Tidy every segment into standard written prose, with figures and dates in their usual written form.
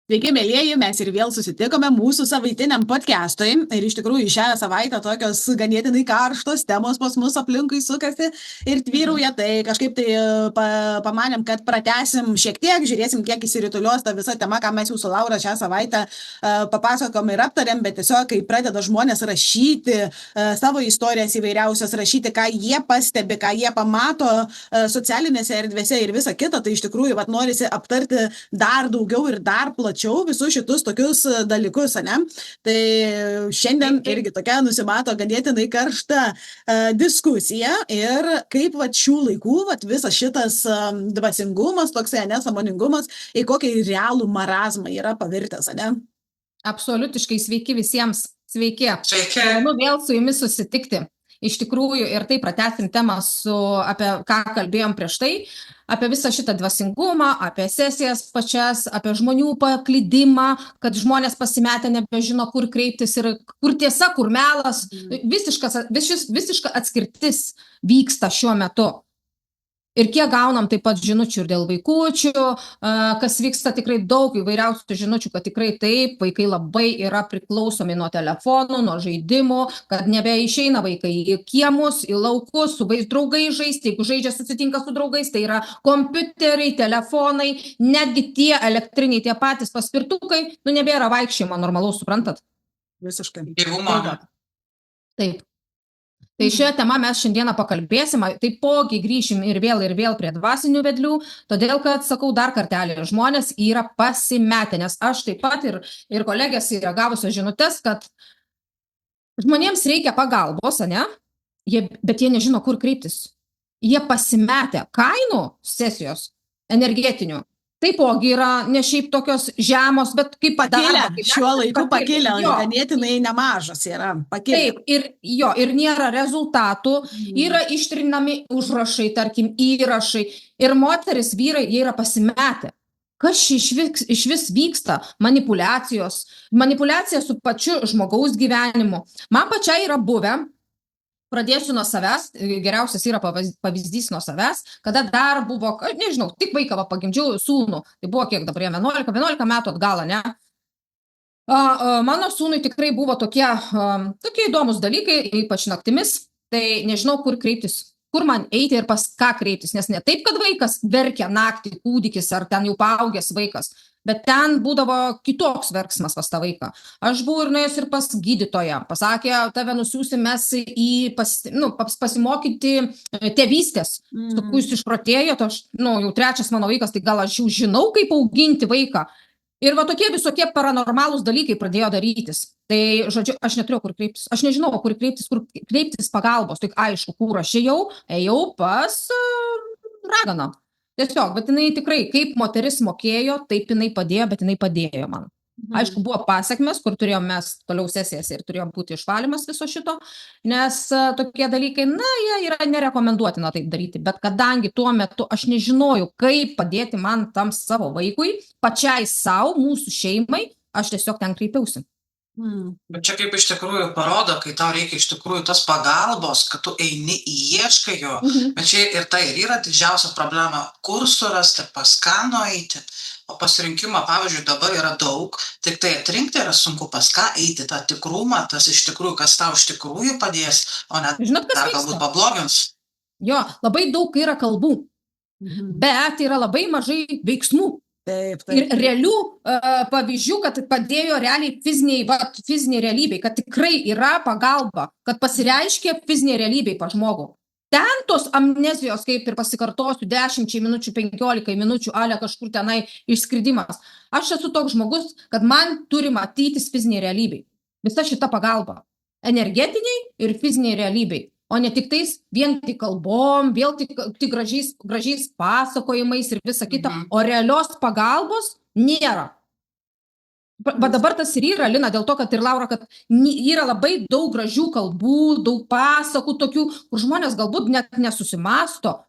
Sveiki, mėlyjeji, mes ir vėl susitikome mūsų savaitiniam podcast'ui. Ir iš tikrųjų šią savaitę tokios ganėtinai karštos temos pas mus aplinkui sukasi ir tvyrauja. Tai kažkaip tai pamanėm, kad pratęsim šiek tiek, žiūrėsim, kiek įsirituliuos ta visa tema, ką mes jau su Laura šią savaitę papasakom ir aptarėm, bet tiesiog, kai pradeda žmonės rašyti savo istorijas įvairiausias, rašyti, ką jie pastebi, ką jie pamato socialinėse erdvėse ir visa kita, tai iš tikrųjų norisi aptarti dar daugiau ir dar plačiau visus šitus tokius dalykus, ane? Tai šiandien irgi tokia nusimato ganėtinai karšta diskusija ir kaip šių laikų visas šitas dvasingumas, toksai, ane, sąmoningumas, į kokį realų marazmą yra pavirtęs, ane? Absoliutiškai sveiki visiems. Sveiki. Sveiki. Vėl su jumis susitikti. Iš tikrųjų, ir tai pratęsim temą apie ką kalbėjom prieš tai, apie visą šitą dvasingumą, apie sesijas pačias, apie žmonių paklydimą, kad žmonės pasimetę nebežino, kur kreiptis ir kur tiesa, kur melas. Visiška atskirtis vyksta šiuo metu. Ir kiek gaunam taip pat žinučių ir dėl vaikučių, kas vyksta tikrai daug įvairiausių žinučių, kad tikrai taip, vaikai labai yra priklausomi nuo telefonų, nuo žaidimų, kad nebeišeina vaikai į kiemus, į laukus, su draugais žaisti, jeigu žaidžia susitinka su draugais, tai yra kompiuteriai, telefonai, netgi tie elektriniai, tie patys paspirtukai, nebėra vaikščiojimo normalaus, suprantat? Visiškai. Taip. Tai šioje tema mes šiandieną pakalbėsim, taipogi grįšim ir vėl prie dvasinių vedlių, todėl kad, sakau dar kartelį, žmonės yra pasimetę, nes aš taip pat ir kolegės yra gavusios žinutes, kad žmonėms reikia pagalbos, ane? Bet jie nežino, kur kreiptis. Jie pasimetę kainų sesijos energetinių. Taipogi yra ne šiaip tokios žemos, bet kaip pakilę, šiuo laiku pakilę, ganėtinai nemažas yra pakilę. Taip, ir nėra rezultatų, yra ištrinami užrašai, tarkim, įrašai, ir moteris, vyrai, jie yra pasimetę. Kas iš vis vyksta? Manipuliacija su pačiu žmogaus gyvenimu. Man pačiai yra buvę, pradėsiu nuo savęs, geriausias yra pavyzdys nuo savęs, kada dar buvo, nežinau, tik vaiką pagimdžiau sūnų, tai buvo kiek dabar, 11 metų atgal, ne? Mano sūnui tikrai buvo tokie įdomus dalykai, ypač naktimis, tai nežinau, kur kreiptis, kur man eiti ir pas ką kreiptis, nes ne taip, kad vaikas verkia naktį, kūdikis ar ten jau paaugęs vaikas, bet ten būdavo kitoks verksmas pas tą vaiką. Aš buvau ir nuėjęs ir pas gydytoją, pasakė, tave nusiųsim mes pasimokyti tėvystės. Sakau, jūs išprotėjot, jau trečias mano vaikas, tai gal aš jau žinau, kaip auginti vaiką. Ir tokie visokie paranormalūs dalykai pradėjo darytis. Tai, žodžiu, aš neturėjau kur kreiptis. Aš nežinau, kur kreiptis pagalbos. Tik aišku, kur aš ėjau pas raganą. Tiesiog, bet jinai tikrai, kaip moteris mokėjo, taip jinai padėjo, bet jinai padėjo man. Aišku, buvo pasekmės, kur turėjom mes toliau sesijas ir turėjom būti išvalymas viso šito, nes tokie dalykai, jie yra nerekomenduotina taip daryti, bet kadangi tuo metu aš nežinojau, kaip padėti man tam savo vaikui, pačiai savo, mūsų šeimai, aš tiesiog ten kreipiausi. Bet čia kaip iš tikrųjų parodo, kai tau reikia iš tikrųjų tas pagalbos, kad tu eini ieškai jo, bet čia ir tai yra didžiausia problema, kur surasti, pas ką nueiti, o pasirinkimo, pavyzdžiui, dabar yra daug, tik tai atrinkti yra sunku, pas ką eiti, tą tikrumą, tas iš tikrųjų, kas tau iš tikrųjų padės, o net dar galbūt pablogins. Jo, labai daug yra kalbų, bet yra labai mažai veiksmų. Taip. Ir realių pavyzdžių, kad padėjo realiai fiziniai realybei, kad tikrai yra pagalba, kad pasireiškia fiziniai realybei pa žmogų. Ten tos amnezijos, kaip ir pasikartosiu, 10 minučių, 15 minučių, kažkur tenai išskridimas. Aš esu toks žmogus, kad man turi matytis fiziniai realybei. Visa šita pagalba. Energetiniai ir fiziniai realybei. O ne tik tais vien tik kalbom, vėl tik gražiais pasakojimais ir visa kita, o realios pagalbos nėra. Bet dabar tas ir yra, Lina, dėl to, kad ir Laura, kad yra labai daug gražių kalbų, daug pasakų tokių, kur žmonės galbūt net nesusimasto,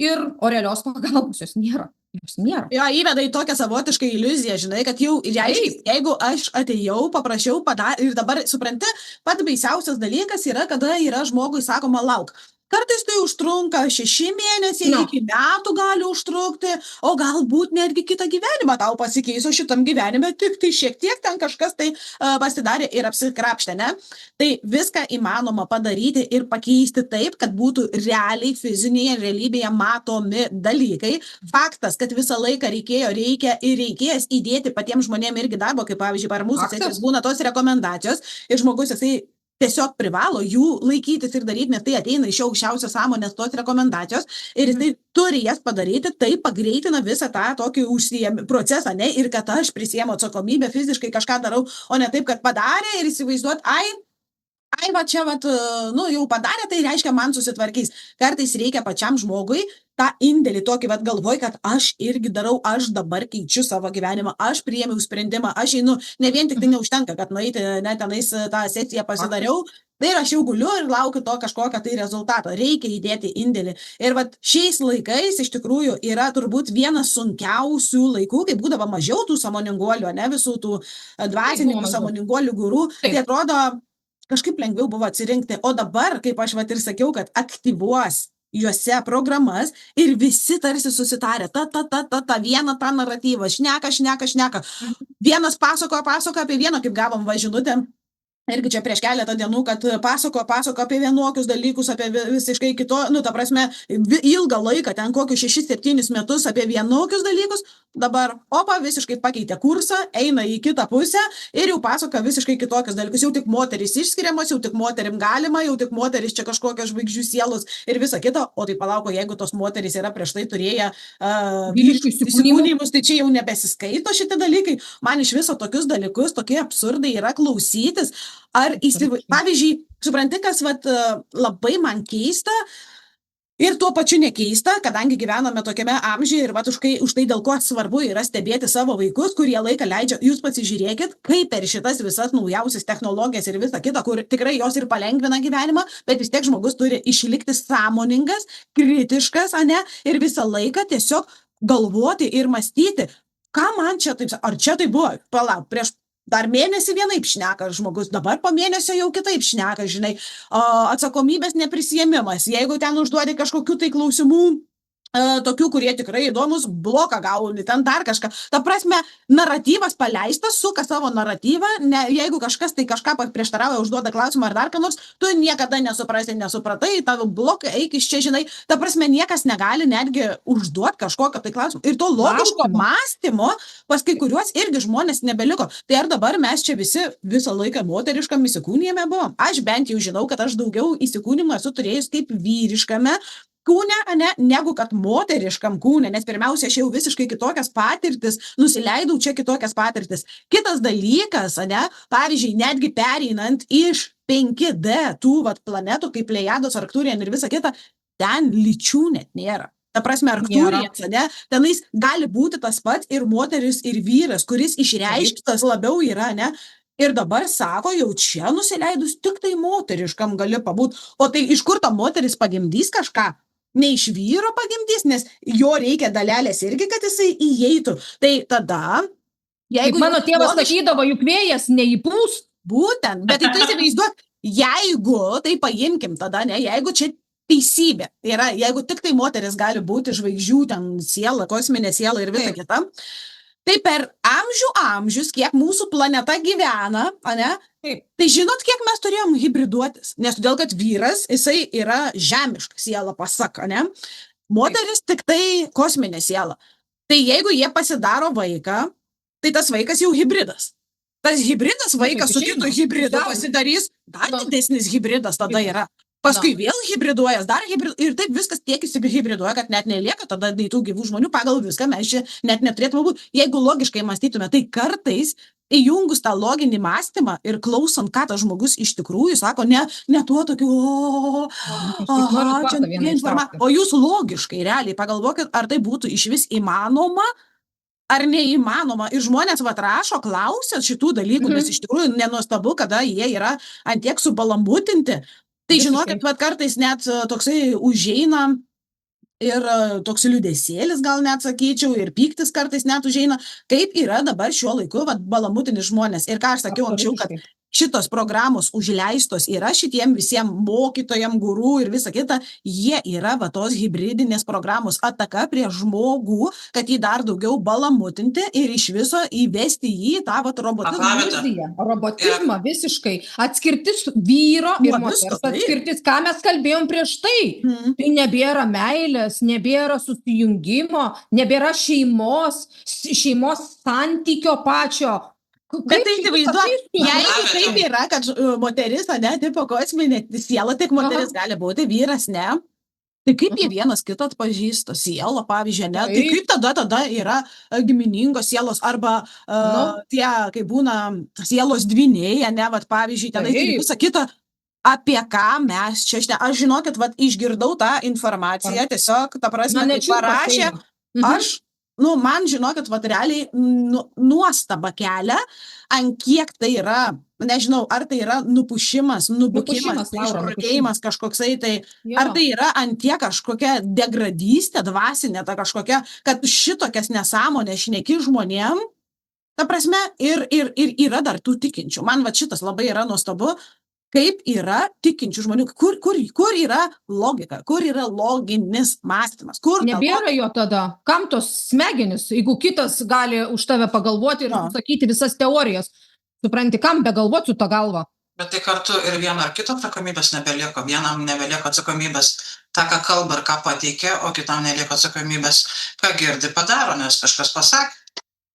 o realios pagalbos jos nėra. Jo, įveda į tokią savotišką iliuziją, žinai, kad jau, jeigu aš atėjau, paprašiau, ir dabar, supranti, pats baisiausias dalykas yra, kada yra žmogui sakoma, lauk, Kartais tai užtrunka 6 mėnesiai, No. iki metų gali užtrukti, o galbūt netgi kitą gyvenimą tau pasikeis, o šitam gyvenime tik tai šiek tiek ten kažkas tai pasidarė ir apsikrapštė, ne? Tai viską įmanoma padaryti ir pakeisti taip, kad būtų realiai fizinėje realybėje matomi dalykai. Faktas, kad visą laiką reikia ir reikės įdėti patiems žmonėms irgi darbo, kaip pavyzdžiui, per mūsų Faktas. sesijas būna tos rekomendacijos ir žmogus jisai tiesiog privalo jų laikytis ir daryti, nes tai ateina iš aukščiausios sąmonės tos rekomendacijos ir jisai turi jas padaryti, tai pagreitina visą tą tokį procesą, ne, ir kad aš prisiemu atsakomybę, fiziškai kažką darau, o ne taip, kad padarė ir įsivaizduot, va čia, jau padarė, tai reiškia, man susitvarkys. Kartais reikia pačiam žmogui tą indėlį tokį, galvoj, kad aš irgi darau, aš dabar keičiu savo gyvenimą, aš priėmiau sprendimą, aš einu, ne vien tik tai neužtenka, kad nueiti, ne tenais tą sesiją pasidariau, tai aš jau guliu ir laukiu to kažkokio tai rezultato. Reikia įdėti indėlį. Ir šiais laikais iš tikrųjų yra turbūt vienas sunkiausių laikų, kai būdavo mažiau tų sąmoninguolių, ne visų tų dvasininkų sąmoninguolių gurų, tai atrodo, kažkaip lengviau buvo atsirinkti, o dabar, kaip aš ir sakiau, kad aktyvuos juose programas ir visi tarsi susitarė, vieną tą naratyvą, šneka. Vienas pasakojo apie vieną, kaip gavom žinutę, irgi čia prieš keletą dienų, kad pasako apie vienokius dalykus, apie visiškai kito, ta prasme, ilgą laiką, ten kokius 6-7 metus apie vienokius dalykus, dabar, visiškai pakeitė kursą, eina į kitą pusę ir jau pasako visiškai kitokius dalykus, jau tik moterys išskiriamos, jau tik moterim galima, jau tik moterys čia kažkokios žvaigždžių sielos ir visa kita, o tai palauko, jeigu tos moterys yra prieš tai turėję įsikūnymus, tai čia jau nebesiskaito šitie dalykai. Man iš viso tokius dalykus, tokie absurdai yra klausytis. Pavyzdžiui, supranti, kas labai man keista ir tuo pačiu nekeista, kadangi gyvename tokiame amžiuje ir už tai dėl ko svarbu yra stebėti savo vaikus, kurie laiką leidžia, jūs pasižiūrėkit, kaip per šitas visas naujausias technologijas ir visą kitą, kur tikrai jos ir palengvina gyvenimą, bet vis tiek žmogus turi išlikti sąmoningas, kritiškas, ir visą laiką tiesiog galvoti ir mąstyti, ką man čia taip, ar čia tai buvo, palauk, prieš dar mėnesį vienaip šneka žmogus, dabar po mėnesio jau kitaip šneka, žinai, atsakomybės neprisiėmimas, jeigu ten užduodi kažkokių tai klausimų, tokių, kurie tikrai įdomus, bloką gauni, ten dar kažką. Ta prasme, naratyvas paleistas, suka savo naratyvą, jeigu kažkas tai kažką prieštarauja, užduoda klausimą ar dar ką nors, tu niekada nesupratai, tavo blokai, eik iš čia, žinai, ta prasme, niekas negali netgi užduoti kažkokio tai klausimą. Ir to logiško mąstymo pas kai kuriuos irgi žmonės nebeliko. Tai ar dabar mes čia visą laiką moteriškam įsikūnijame buvom? Aš bent jau žinau, kad aš daugiau įsikūnimą esu turėjus kaip vyriškame kūne, negu kad moteriškam kūne, nes pirmiausia, aš jau visiškai kitokias patirtis, nusileidau čia kitokias patirtis. Kitas dalykas, pavyzdžiui, netgi pereinant iš 5D tų planetų, kaip Plejados, Arktūrijan ir visa kita, ten lyčių net nėra. Ta prasme, Arktūrijas, tenais gali būti tas pats ir moteris, ir vyras, kuris išreišktas labiau yra, Ir dabar sako, jau čia nusileidus tik tai moteriškam gali pabūt. O tai iš kur ta moteris pagimdys kažką? Ne iš vyro pagimdys, nes jo reikia dalelės irgi, kad jisai įeitų. Tai tada, jeigu... Mano tėvas sakydavo, juk vėjas neįpūs. Būtent, bet tai įsivaizduok, jeigu, tai paimkim tada, jeigu čia teisybė yra, jeigu tik tai moteris gali būti žvaigždžių, ten siela, kosminė siela ir visa kita, tai per amžius, kiek mūsų planeta gyvena, tai žinot, kiek mes turėjom hibriduotis, nes todėl, kad vyras, jisai yra žemiška siela, pasak, moteris tik tai kosminė siela. Tai jeigu jie pasidaro vaiką, tai tas vaikas jau hibridas. Tas hibridas vaikas su kitu hibridu pasidarys, dar didesnis hibridas tada yra. Paskui vėl hibriduojas, ir taip viskas tiek įsihibriduoja, kad net nelieka tada tų gyvų žmonių pagal viską, mes čia net neturėtume būti. Jeigu logiškai mąstytume, tai kartais įjungus tą loginį mąstymą ir klausant, ką tas žmogus iš tikrųjų sako, ne tuo tokiu, o jūs logiškai realiai pagalvokit, ar tai būtų iš vis įmanoma, ar neįmanoma. Ir žmonės rašo, klausia šitų dalykų, nes iš tikrųjų nenuostabu, kada jie yra antiek subalambutinti. Tai žinokit, kartais net toksai užeina ir toks liūdesėlis, gal net sakyčiau, ir pyktis kartais net užeina, kaip yra dabar šiuo laiku balamutinis žmonės. Ir ką aš sakiau anksčiau, kad šitos programos užleistos yra šitiem visiem mokytojam, guru ir visa kita, jie yra va tos hibridinės programos ataka prieš žmogų, kad jį dar daugiau balamutinti ir iš viso įvesti jį į tą va robotizmą. Robotizmą visiškai. Atskirtis vyro ir moters atskirtis, ką mes kalbėjom prieš tai. Tai nebėra meilės, nebėra susijungimo, nebėra šeimos santykio pačio. Bet tai įsivaizduok, jeigu taip yra, kad moteris, ne, tipo kosminė siela, tik moteris gali būti, vyras ne, tai kaip jie vienas kitą atpažįsta sielą, pavyzdžiui, ne, tai kaip tada yra giminingos sielos arba tie, kai būna sielos dvynėje, ne, vat pavyzdžiui, tenai tai visą kitą, apie ką mes čia, aš žinokit, vat išgirdau tą informaciją, tiesiog, ta prasme, kai parašė, man, žinokit, vat realiai nuostaba kelia, ant kiek tai yra, nežinau, ar tai yra nupušimas, nubukimas, išprotėjimas kažkoksai, tai ar tai yra ant tiek kažkokia degradystė, dvasinė, ta kažkokia, kad šitokias nesąmonės šneki žmonėm, ta prasme, ir yra dar tų tikinčių. Man vat šitas labai yra nuostabu, kaip yra tikinčių žmonių, kur yra logika, kur yra loginis mąstymas, kur nebėra jo tada, kam tos smegenis, jeigu kitas gali už tave pagalvoti ir sakyti visas teorijas, supranti, kam begalvoti su ta galva. Bet tai kartu ir vieno ar kito atsakomybės nebelieka, vienam nebelieka atsakomybės, tą, ką kalba ir ką pateikia, o kitam nelieka atsakomybės, ką girdi padaro, nes kažkas pasakė.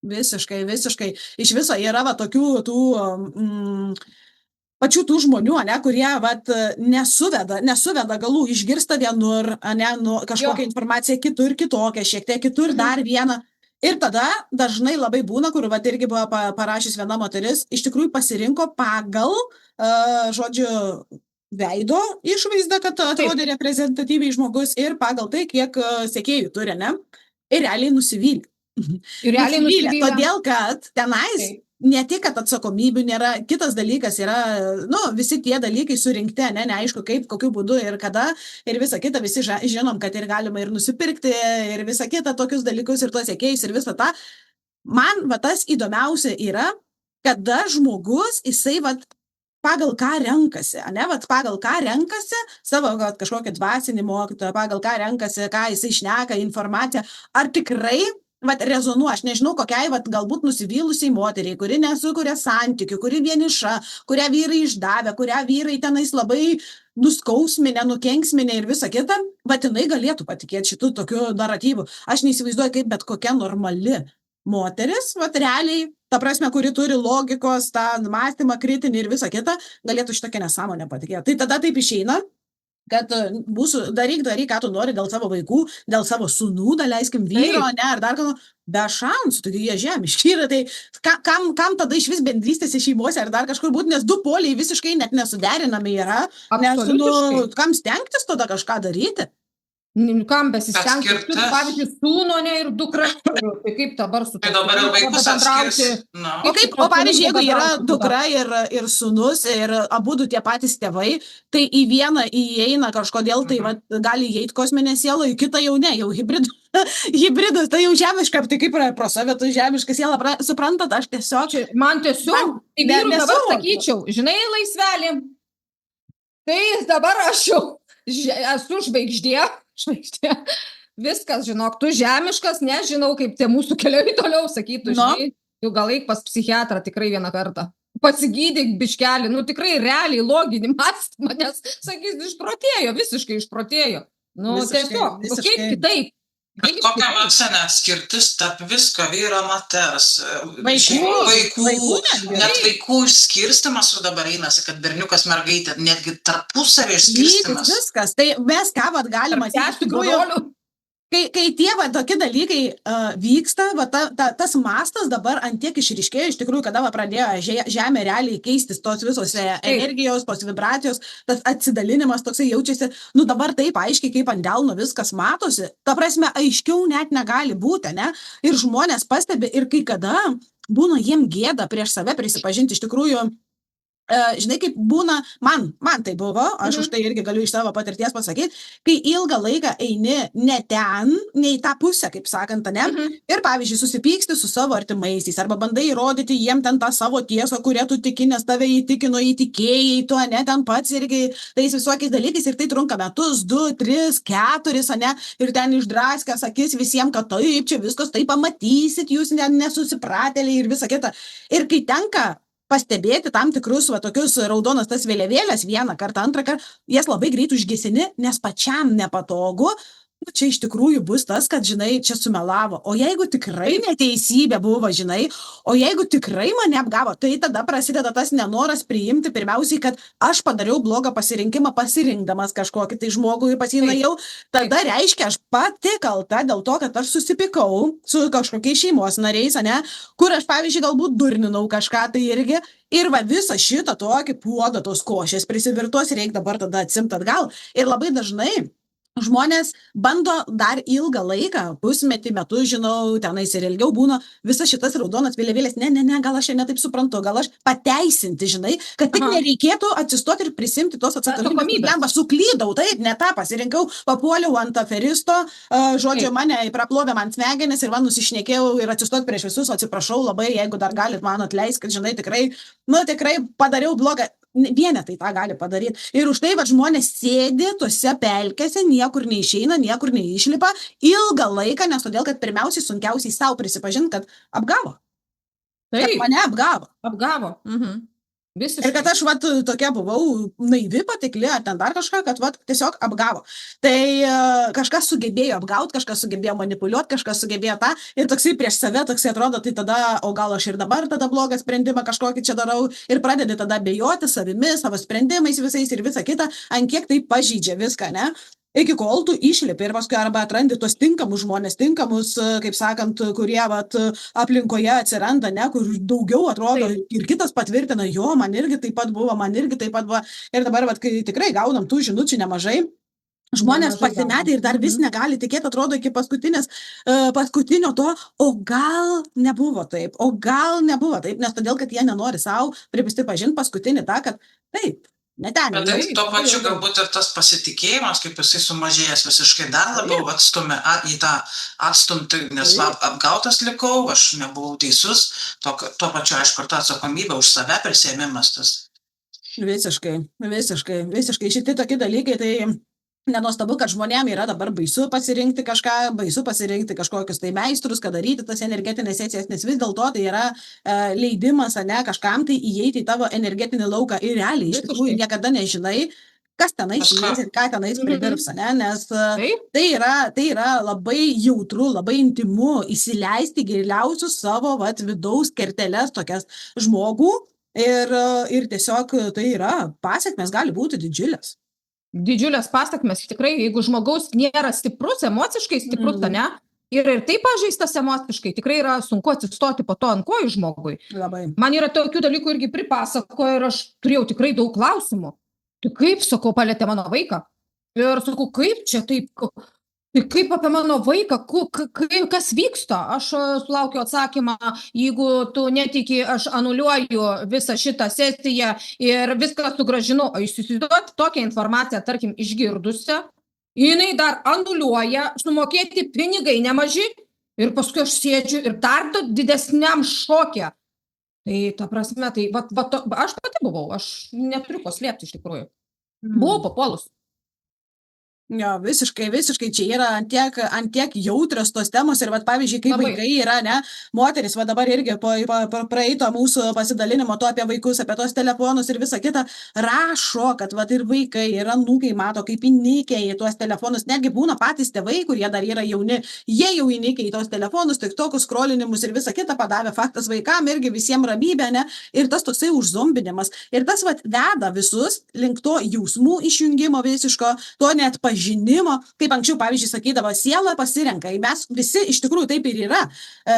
Visiškai. Iš viso yra va tokių pačių tų žmonių, ne, kurie vat, nesuveda galų, išgirsta vienur, ne, kažkokią informaciją kitur kitokią, šiek tiek kitur dar vieną. Ir tada dažnai labai būna, kur vat, irgi buvo parašys viena moteris, iš tikrųjų pasirinko pagal, žodžiu, veido išvaizdą, kad atrodė reprezentatyviai žmogus ir pagal tai, kiek sekėjų turi, ne? Ir realiai nusivylė. Todėl, kad tenais ne tik, kad atsakomybių nėra, kitas dalykas yra, visi tie dalykai surinkti, neaišku kaip, kokiu būdu ir kada, ir visa kita, visi žinom, kad ir galima ir nusipirkti, ir visa kita, tokius dalykus, ir tuos sekėjus, ir visą tą. Man tas įdomiausia yra, kada žmogus, jisai pagal ką renkasi, pagal ką renkasi savo kažkokį dvasinį mokytoją, pagal ką renkasi, ką jisai šneka, informaciją, ar tikrai rezonuoja, aš nežinau, kokiai galbūt nusivylusiai moteriai, kuri nesukuria santykių, kuri vieniša, kurią vyrai išdavė, kurią vyrai tenais labai nuskausminę, nukenksminę ir visa kita, jinai galėtų patikėti šitų tokių naratyvų. Aš neįsivaizduoju, kaip bet kokia normali moteris, realiai, ta prasme, kuri turi logikos, tą mąstymą kritinį ir visa kita, galėtų šitokią nesąmonę patikėti. Tai tada taip išeina, kad daryk, ką tu nori dėl savo vaikų, dėl savo sūnų, daleiskim vyro, ne, ar dar ką, be šansų, taigi jie žemiški yra, tai kam tada iš vis bendrystėse šeimose ar dar kažkur būti, nes du poliai visiškai net nesuderinami yra, nes kam stengtis tada kažką daryti? Kam besistengti, pavyzdžiui, sūno ir dukra, tai kaip dabar su tai dabar ir vaikus atskirsi. O pavyzdžiui, jeigu yra dukra ir sūnus ir abudu tie patys tėvai, tai į vieną įeina kažkodėl, tai gali įeiti kosminė siela, į kitą jau ne, jau hibridus, tai jau žemiška, tai kaip yra pro save, tai žemiška siela, suprantat, aš tiesiog... Man tiesiog, vyrų dabar sakyčiau, žinai, laisvelį, tai dabar aš jau esu žvaigždė, viskas, žinok, tu žemiškas, nežinau, kaip tie mūsų keliai toliau sakytų, žinai, tu gal eik pas psichiatrą tikrai vieną kartą, pasigydyk biškelį, tikrai realiai loginį mąstymą, nes, sakys, išprotėjo, visiškai išprotėjo, tiesiog, kaip kitaip. Bet kokia masinė skirtis tarp visko, vyro, moters, vaikų, net vaikų išskirstimas su dabar einasi, kad berniukas mergaitė, netgi tarpusavį išskirstimas. Viskas, tai mes ką galima iš tikrųjų, kai tie tokie dalykai vyksta, tas mastas dabar ant tiek išryškėjo, iš tikrųjų, kada pradėjo žemė realiai keistis tos visos energijos, tos vibracijos, tas atsidalinimas toksai jaučiasi, dabar taip aiškiai, kaip ant delno viskas matosi, ta prasme, aiškiau net negali būti, ne? Ir žmonės pastebi, ir kai kada būna jiem gėda prieš save prisipažinti, iš tikrųjų, žinai, kaip būna, man tai buvo, aš už tai irgi galiu iš savo patirties pasakyti, kai ilgą laiką eini ne ten, ne į tą pusę, kaip sakant, ne, ir pavyzdžiui, susipyksti su savo artimaisiais, arba bandai įrodyti jiem ten tą savo tiesą, kurią tu tiki, nes tave įtikino, įtikėjai, tu, ne, ten pats irgi tais visokiais dalykais, ir tai trunka metus, 2, 3, 4, ne, ir ten išdraskęs akis visiems, kad taip, čia viskas, tai pamatysit, jūs nesusipratėliai ir visa kita. Ir kai tenka pastebėti tam tikrus va tokius raudonas tas vėliavėlės vieną kartą, antrą kartą, jas labai greit užgesini, nes pačiam nepatogu. Čia iš tikrųjų bus tas, kad, žinai, čia sumelavo. O jeigu tikrai neteisybė buvo, žinai, o jeigu tikrai mane apgavo, tai tada prasideda tas nenoras priimti pirmiausiai, kad aš padariau blogą pasirinkimą pasirinkdamas kažkokį tai žmogų ir pasinajau. Tada reiškia, aš pati kalta dėl to, kad aš susipykau su kažkokiais šeimos nariais, ne, kur aš, pavyzdžiui, galbūt durninau kažką tai irgi. Ir va visą šitą tokį puodą tos košės prisivirtos reikia dabar tada atsimti atgal. Ir labai dažnai žmonės bando dar ilgą laiką, pusmetį, metus, žinau, tenais ir ilgiau būna visas šitas raudonas vėliavėlės, ne, gal aš čia netaip suprantu, gal aš pateisinti, žinai, kad tik nereikėtų atsistoti ir prisimti tos atsakomybės. Lemba, suklydau, taip, ne tą pasirinkau, papuoliau ant aferisto, žodžiu, mane praplovė man smegenis ir man nusišnekėjau ir atsistoti prieš visus, atsiprašau labai, jeigu dar galit man atleisti, kad, žinai, tikrai padariau blogą. Vienetai tą gali padaryti. Ir už tai, va, žmonės sėdi tose pelkėse, niekur neišeina, niekur neišlipa ilgą laiką, nes todėl, kad pirmiausiai sunkiausiai savo prisipažinti, kad apgavo. Kad mane apgavo. Apgavo. Visiškai. Ir kad aš, vat, tokia buvau naivi, patikli, ar ten dar kažką, kad, vat, tiesiog apgavo. Tai kažkas sugebėjo apgauti, kažkas sugebėjo manipuliuoti, kažkas sugebėjo tą, ir toksai prieš save, toksai atrodo, tai tada, o gal aš ir dabar tada blogą sprendimą kažkokį čia darau, ir pradedi tada bejoti savimi, savo sprendimais visais ir visa kita, ant kiek tai pažydžia viską, ne? Iki kol tu išlipi ir paskui arba atrandi tos tinkamus žmonės, tinkamus, kaip sakant, kurie vat, aplinkoje atsiranda, ne, kur daugiau atrodo ir kitas patvirtina, jo, man irgi taip pat buvo. Ir dabar, vat, kai tikrai gaunam tų žinučių nemažai, žmonės pasimetę ir dar vis negali tikėti, atrodo, iki paskutinio to, o gal nebuvo taip, nes todėl, kad jie nenori savo prisipažinti paskutinį tą, kad taip. Bet tai tuo pačiu galbūt ir tas pasitikėjimas, kaip jisai sumažėjęs visiškai dar labiau atstumė į tą atstumti, nes apgautas likau, aš nebuvau teisus, tuo pačiu, aišku, ir ta atsakomybė už save prisėmimas tas. Visiškai. Šitie tokie dalykai, tai nenuostabu, kad žmonėm yra dabar baisu pasirinkti kažką, baisu pasirinkti kažkokius tai meistrus, kad daryti tas energetinės sesijas, nes vis dėlto tai yra leidimas, ne, kažkam tai įeiti į tavo energetinį lauką ir realiai, iš tikrųjų, niekada nežinai, kas tenais įeis ir ką tenais pridirbs, ne, nes tai yra labai jautru, labai intimu įsileisti giliausius savo vidaus kerteles tokias žmogų ir tiesiog tai yra pasekmės gali būti didžiulės. Didžiulės pasakmes, tikrai, jeigu žmogaus nėra stiprus, emociškai stiprus, ne, ir taip pažeistas emociškai, tikrai yra sunku atsistoti po to ant kojų žmogui. Labai. Man yra tokių dalykų irgi pripasakojo ir aš turėjau tikrai daug klausimų. Tai kaip, sakau, palėtė mano vaiką? Ir sakau, kaip čia taip, tai kaip apie mano vaiką, kas vyksta? Aš sulaukiu atsakymą, jeigu tu netiki, aš anuliuoju visą šitą sesiją ir viską sugrąžinu. O įsivaizduot tokią informaciją, tarkim, išgirdusią, jinai dar anuliuoja, sumokėti pinigai nemaži ir paskui aš sėdžiu ir dar didesniam šokė. Tai ta prasme, tai aš pati buvau, aš neturiu ko slėpti iš tikrųjų. Buvau papuolus. Jo, visiškai, čia yra ant tiek jautrios tos temos ir, pavyzdžiui, kaip vaikai yra, ne, moteris, dabar irgi po praeito mūsų pasidalinimo to apie vaikus, apie tos telefonus ir visą kitą, rašo, kad ir vaikai ir anūkai mato, kaip įnikę į tuos telefonus, netgi būna patys tėvai, kurie dar yra jauni, jie jau įnikę į tos telefonus, tik tokius skrolinimus ir visą kitą padavė faktas vaikam, irgi visiems ramybė, ne, ir tas toksai užzombinimas, ir tas veda visus link to jausmų išjungimo visiško, to net žinimo, kaip anksčiau, pavyzdžiui, sakydavo, siela pasirenka. Mes visi iš tikrųjų taip ir yra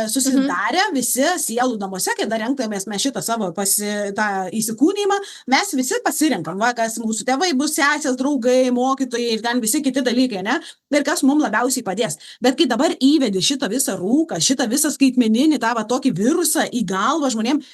susidarę, visi sielų namuose, kai dar renktamės mes šitą savo tą įsikūnymą, mes visi pasirenkam, kas mūsų tėvai bus, sesės, draugai, mokytojai ir ten visi kiti dalykai, ne? Ir kas mums labiausiai padės. Bet kai dabar įvedi šitą visą rūką, šitą visą skaitmeninį, tą tokį virusą į galvą žmonėm,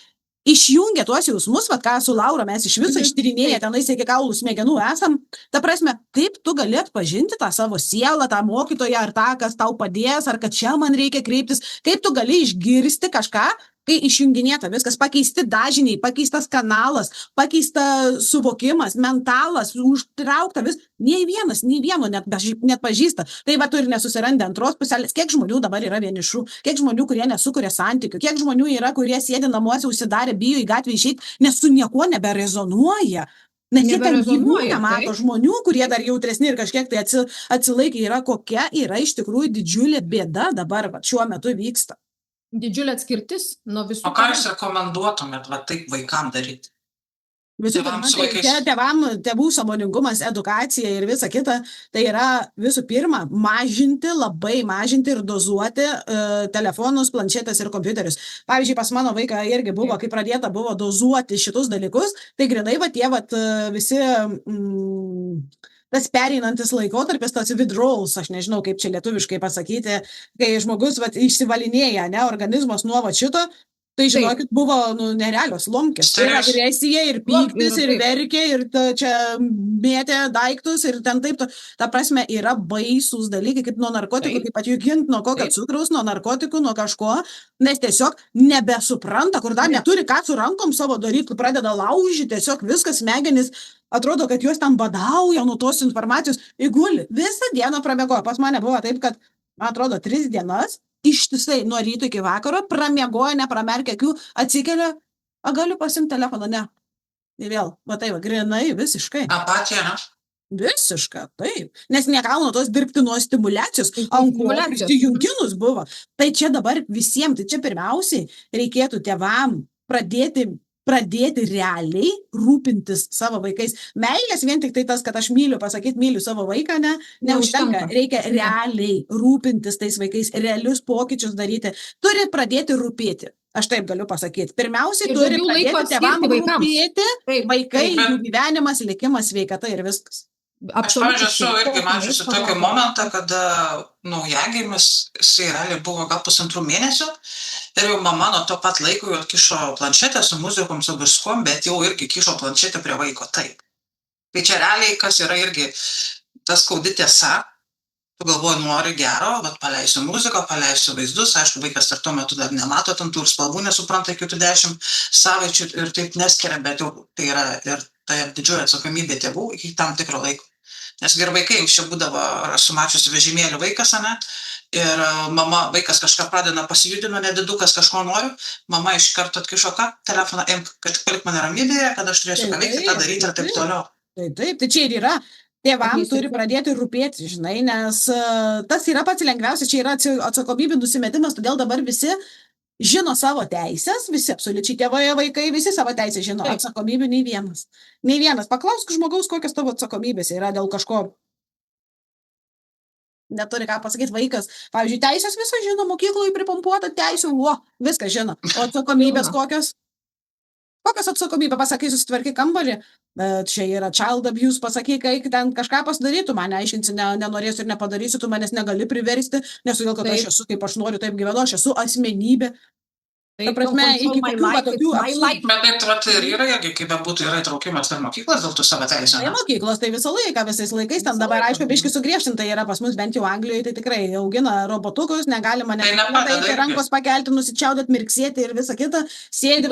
išjungia tuos jausmus, vat ką su Laura mes iš viso ištyrinėję, tenais iki kaulų smegenų esam, ta prasme, kaip tu gali atpažinti tą savo sielą, tą mokytoją, ar tą, kas tau padės, ar kad čia man reikia kreiptis, kaip tu gali išgirsti kažką, kai išjunginėta viskas, pakeisti dažniai, pakeistas kanalas, pakeista suvokimas, mentalas, užtraukta vis, nei vieno net pažįsta. Tai va tu ir nesusirandi antros puselės, kiek žmonių dabar yra vienišų, kiek žmonių, kurie nesukuria santykių, kiek žmonių yra, kurie sėdi namuose užsidarę, bijo į gatvę išeiti, nes su niekuo neberezonuoja. Nes jie ten gyvų nemato žmonių, kurie dar jautresni ir kažkiek tai atsilaikė, yra kokia yra iš tikrųjų didžiulė bėda dabar, va, šiuo metu vyksta. Didžiulė atskirtis nuo visų. O ką jūs rekomenduotumėt va taip vaikam daryti? Visų pirma, tėvam, tėvų sąmoningumas, edukacija ir visa kita, tai yra visų pirma labai mažinti ir dozuoti telefonus, planšetės ir kompiuterius. Pavyzdžiui, pas mano vaiką irgi buvo, kai pradėta buvo dozuoti šitus dalykus, tai grinai va tie visi tas pereinantis laikotarpis, tas withdrawals, aš nežinau, kaip čia lietuviškai pasakyti, kai žmogus išsivalinėja, organizmas nuo va šito, tai žinokit, buvo nerealios lomkės. Ir agresija, ir pyktis, ir verkė, ir čia mėtė daiktus, ir ten taip. Ta prasme, yra baisūs dalykai, kaip nuo narkotikų, kaip atjungint nuo kokio cukraus, nuo narkotikų, nuo kažko, nes tiesiog nebesupranta, kur dar neturi ką su rankom savo daryti, pradeda laužyti, tiesiog viskas smegenis, atrodo, kad juos tam badauja nuo tos informacijos, įguli, visą dieną pramiegojo. Pas mane buvo taip, kad, man atrodo, 3 dienas, ištisai nuo ryto iki vakaro, pramiegoja, nepramerkia akių, atsikelia, galiu pasimti telefoną, ne. Ir vėl, va tai va, grinai, visiškai. Apatija, ne? Visiškai, taip. Nes negauna tos dirbtinos stimuliacijos, junginus buvo. Tai čia dabar visiems, tai čia pirmiausiai reikėtų tėvam pradėti realiai rūpintis savo vaikais. Meilės vien tik tai tas, kad aš pasakyti myliu savo vaiką, neužtenka. Reikia realiai rūpintis tais vaikais, realius pokyčius daryti. Turi pradėti rūpėti. Aš taip galiu pasakyti. Pirmiausiai turi pradėti tėvam rūpėti vaikai, jų gyvenimas, likimas, sveikata ir viskas. Aš, pavyzdžiui, esu irgi mačiusi tokį momentą, kada naujagimis, jisai realiai buvo gal 1,5 mėnesio ir jau mama nuo to pat laiko jau kišo planšetę su muzikom, su viskuom, bet jau irgi kišo planšetę prie vaiko, taip. Tai čia realiai, kas yra irgi tas skaudi tiesa, tu galvoji, nori gero, bet paleisiu muziką, paleisiu vaizdus, aišku, vaikas ir tuo metu dar nemato ten tų ir spalvų, nesupranta iki 10 savaičių ir taip neskiria, bet jau tai yra ir tai didžioji atsakomybė tėvų iki tam tikro laiko. Nes ir vaikai anksčiau būdavo, esu mačiusi vežimėlių vaikas, ir vaikas kažką pradeda pasijudino, nedidukas kažko noriu, mama iš karto atkišo telefoną, kad palik mane ramybėje, kad aš turėsiu ką veikti, ką daryti ir taip toliau. Taip, tai čia ir yra. Tėvam turi pradėti rūpėti, žinai, nes tas yra pats lengviausias, čia yra atsakomybė nusimetimas, todėl dabar visi žino savo teisės, visi absoliučiai tėvai, vaikai, visi savo teisės žino, atsakomybių nei vienas. Nei vienas. Paklausk žmogaus, kokios tavo atsakomybės yra dėl kažko. Neturi ką pasakyti vaikas. Pavyzdžiui, teisės visą žino, mokykloje pripumpuota teisų, viską žino. O atsakomybės kokios? Kokios atsakomybė, pasakai, susitvarki kambarį, čia yra child abuse, pasakai, kai ten kažką pasidarytų, mane aiškinsi, nenorėsiu ir nepadarysiu, tu manęs negali priversti, nes todėl, kad aš esu, kaip aš noriu, taip gyvenu, aš esu asmenybė. Ta prasme, iki kokių tokių Bet tai ir yra, kaip bebūtų, yra įtraukimas ir mokyklos dėl tų savo teisę. Tai mokyklos, tai visą laiką, visais laikais, ten dabar, aišku, biški sugriežtinta yra pas mus, bent jau Anglijoje, tai tikrai augina robotukus, negalima rankos pakelti, nusičiaudėt, mirksėti ir visą kitą, sėdi,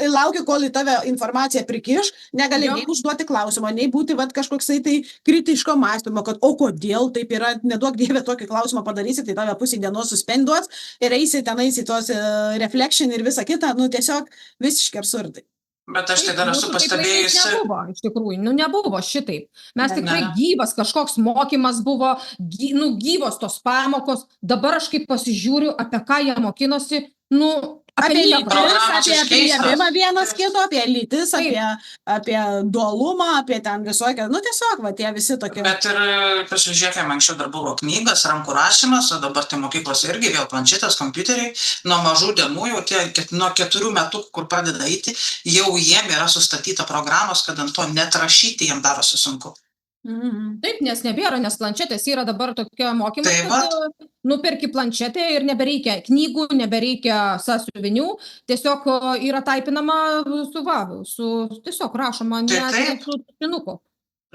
laukia, kol į tave informaciją prikiš, negali nei užduoti klausimą, nei būti kažkoksai tai kritiško mąstymo, kad o kodėl taip yra, neduok dievė tokį klausimą padarysi, tai tave pusį dienos suspenduos ir eisi tenais į tos reflection ir visa kita, tiesiog visiškai absurdai. Bet aš tai dar esu pastebėjusi. Nebuvo, iš tikrųjų, nebuvo šitaip. Mes tikrai gyvas kažkoks mokymas buvo, gyvos tos pamokos, dabar aš kaip pasižiūriu, apie ką jie mokinosi, apie lytis, apie priėmimą vienas kito, apie lytis, apie dualumą, apie ten visokią, tiesiog, tie visi tokie. Bet ir pasižiūrėkime, anksčiau dar buvo knygas, rankų rašymas, o dabar tai mokyklos irgi vėl planšetės, kompiuteriai, nuo mažų dienų, jau nuo 4 metų, kur pradeda eiti, jau jiem yra sustatyta programos, kad ant to net rašyti jiem darosi sunku. Taip, nes nebėra, nes planšetės yra dabar tokia mokymas, Taip kad nuperki planšetę ir nebereikia knygų, nebereikia sąsiuvinių, tiesiog yra taipinama su tiesiog rašoma taip. su tušinuku.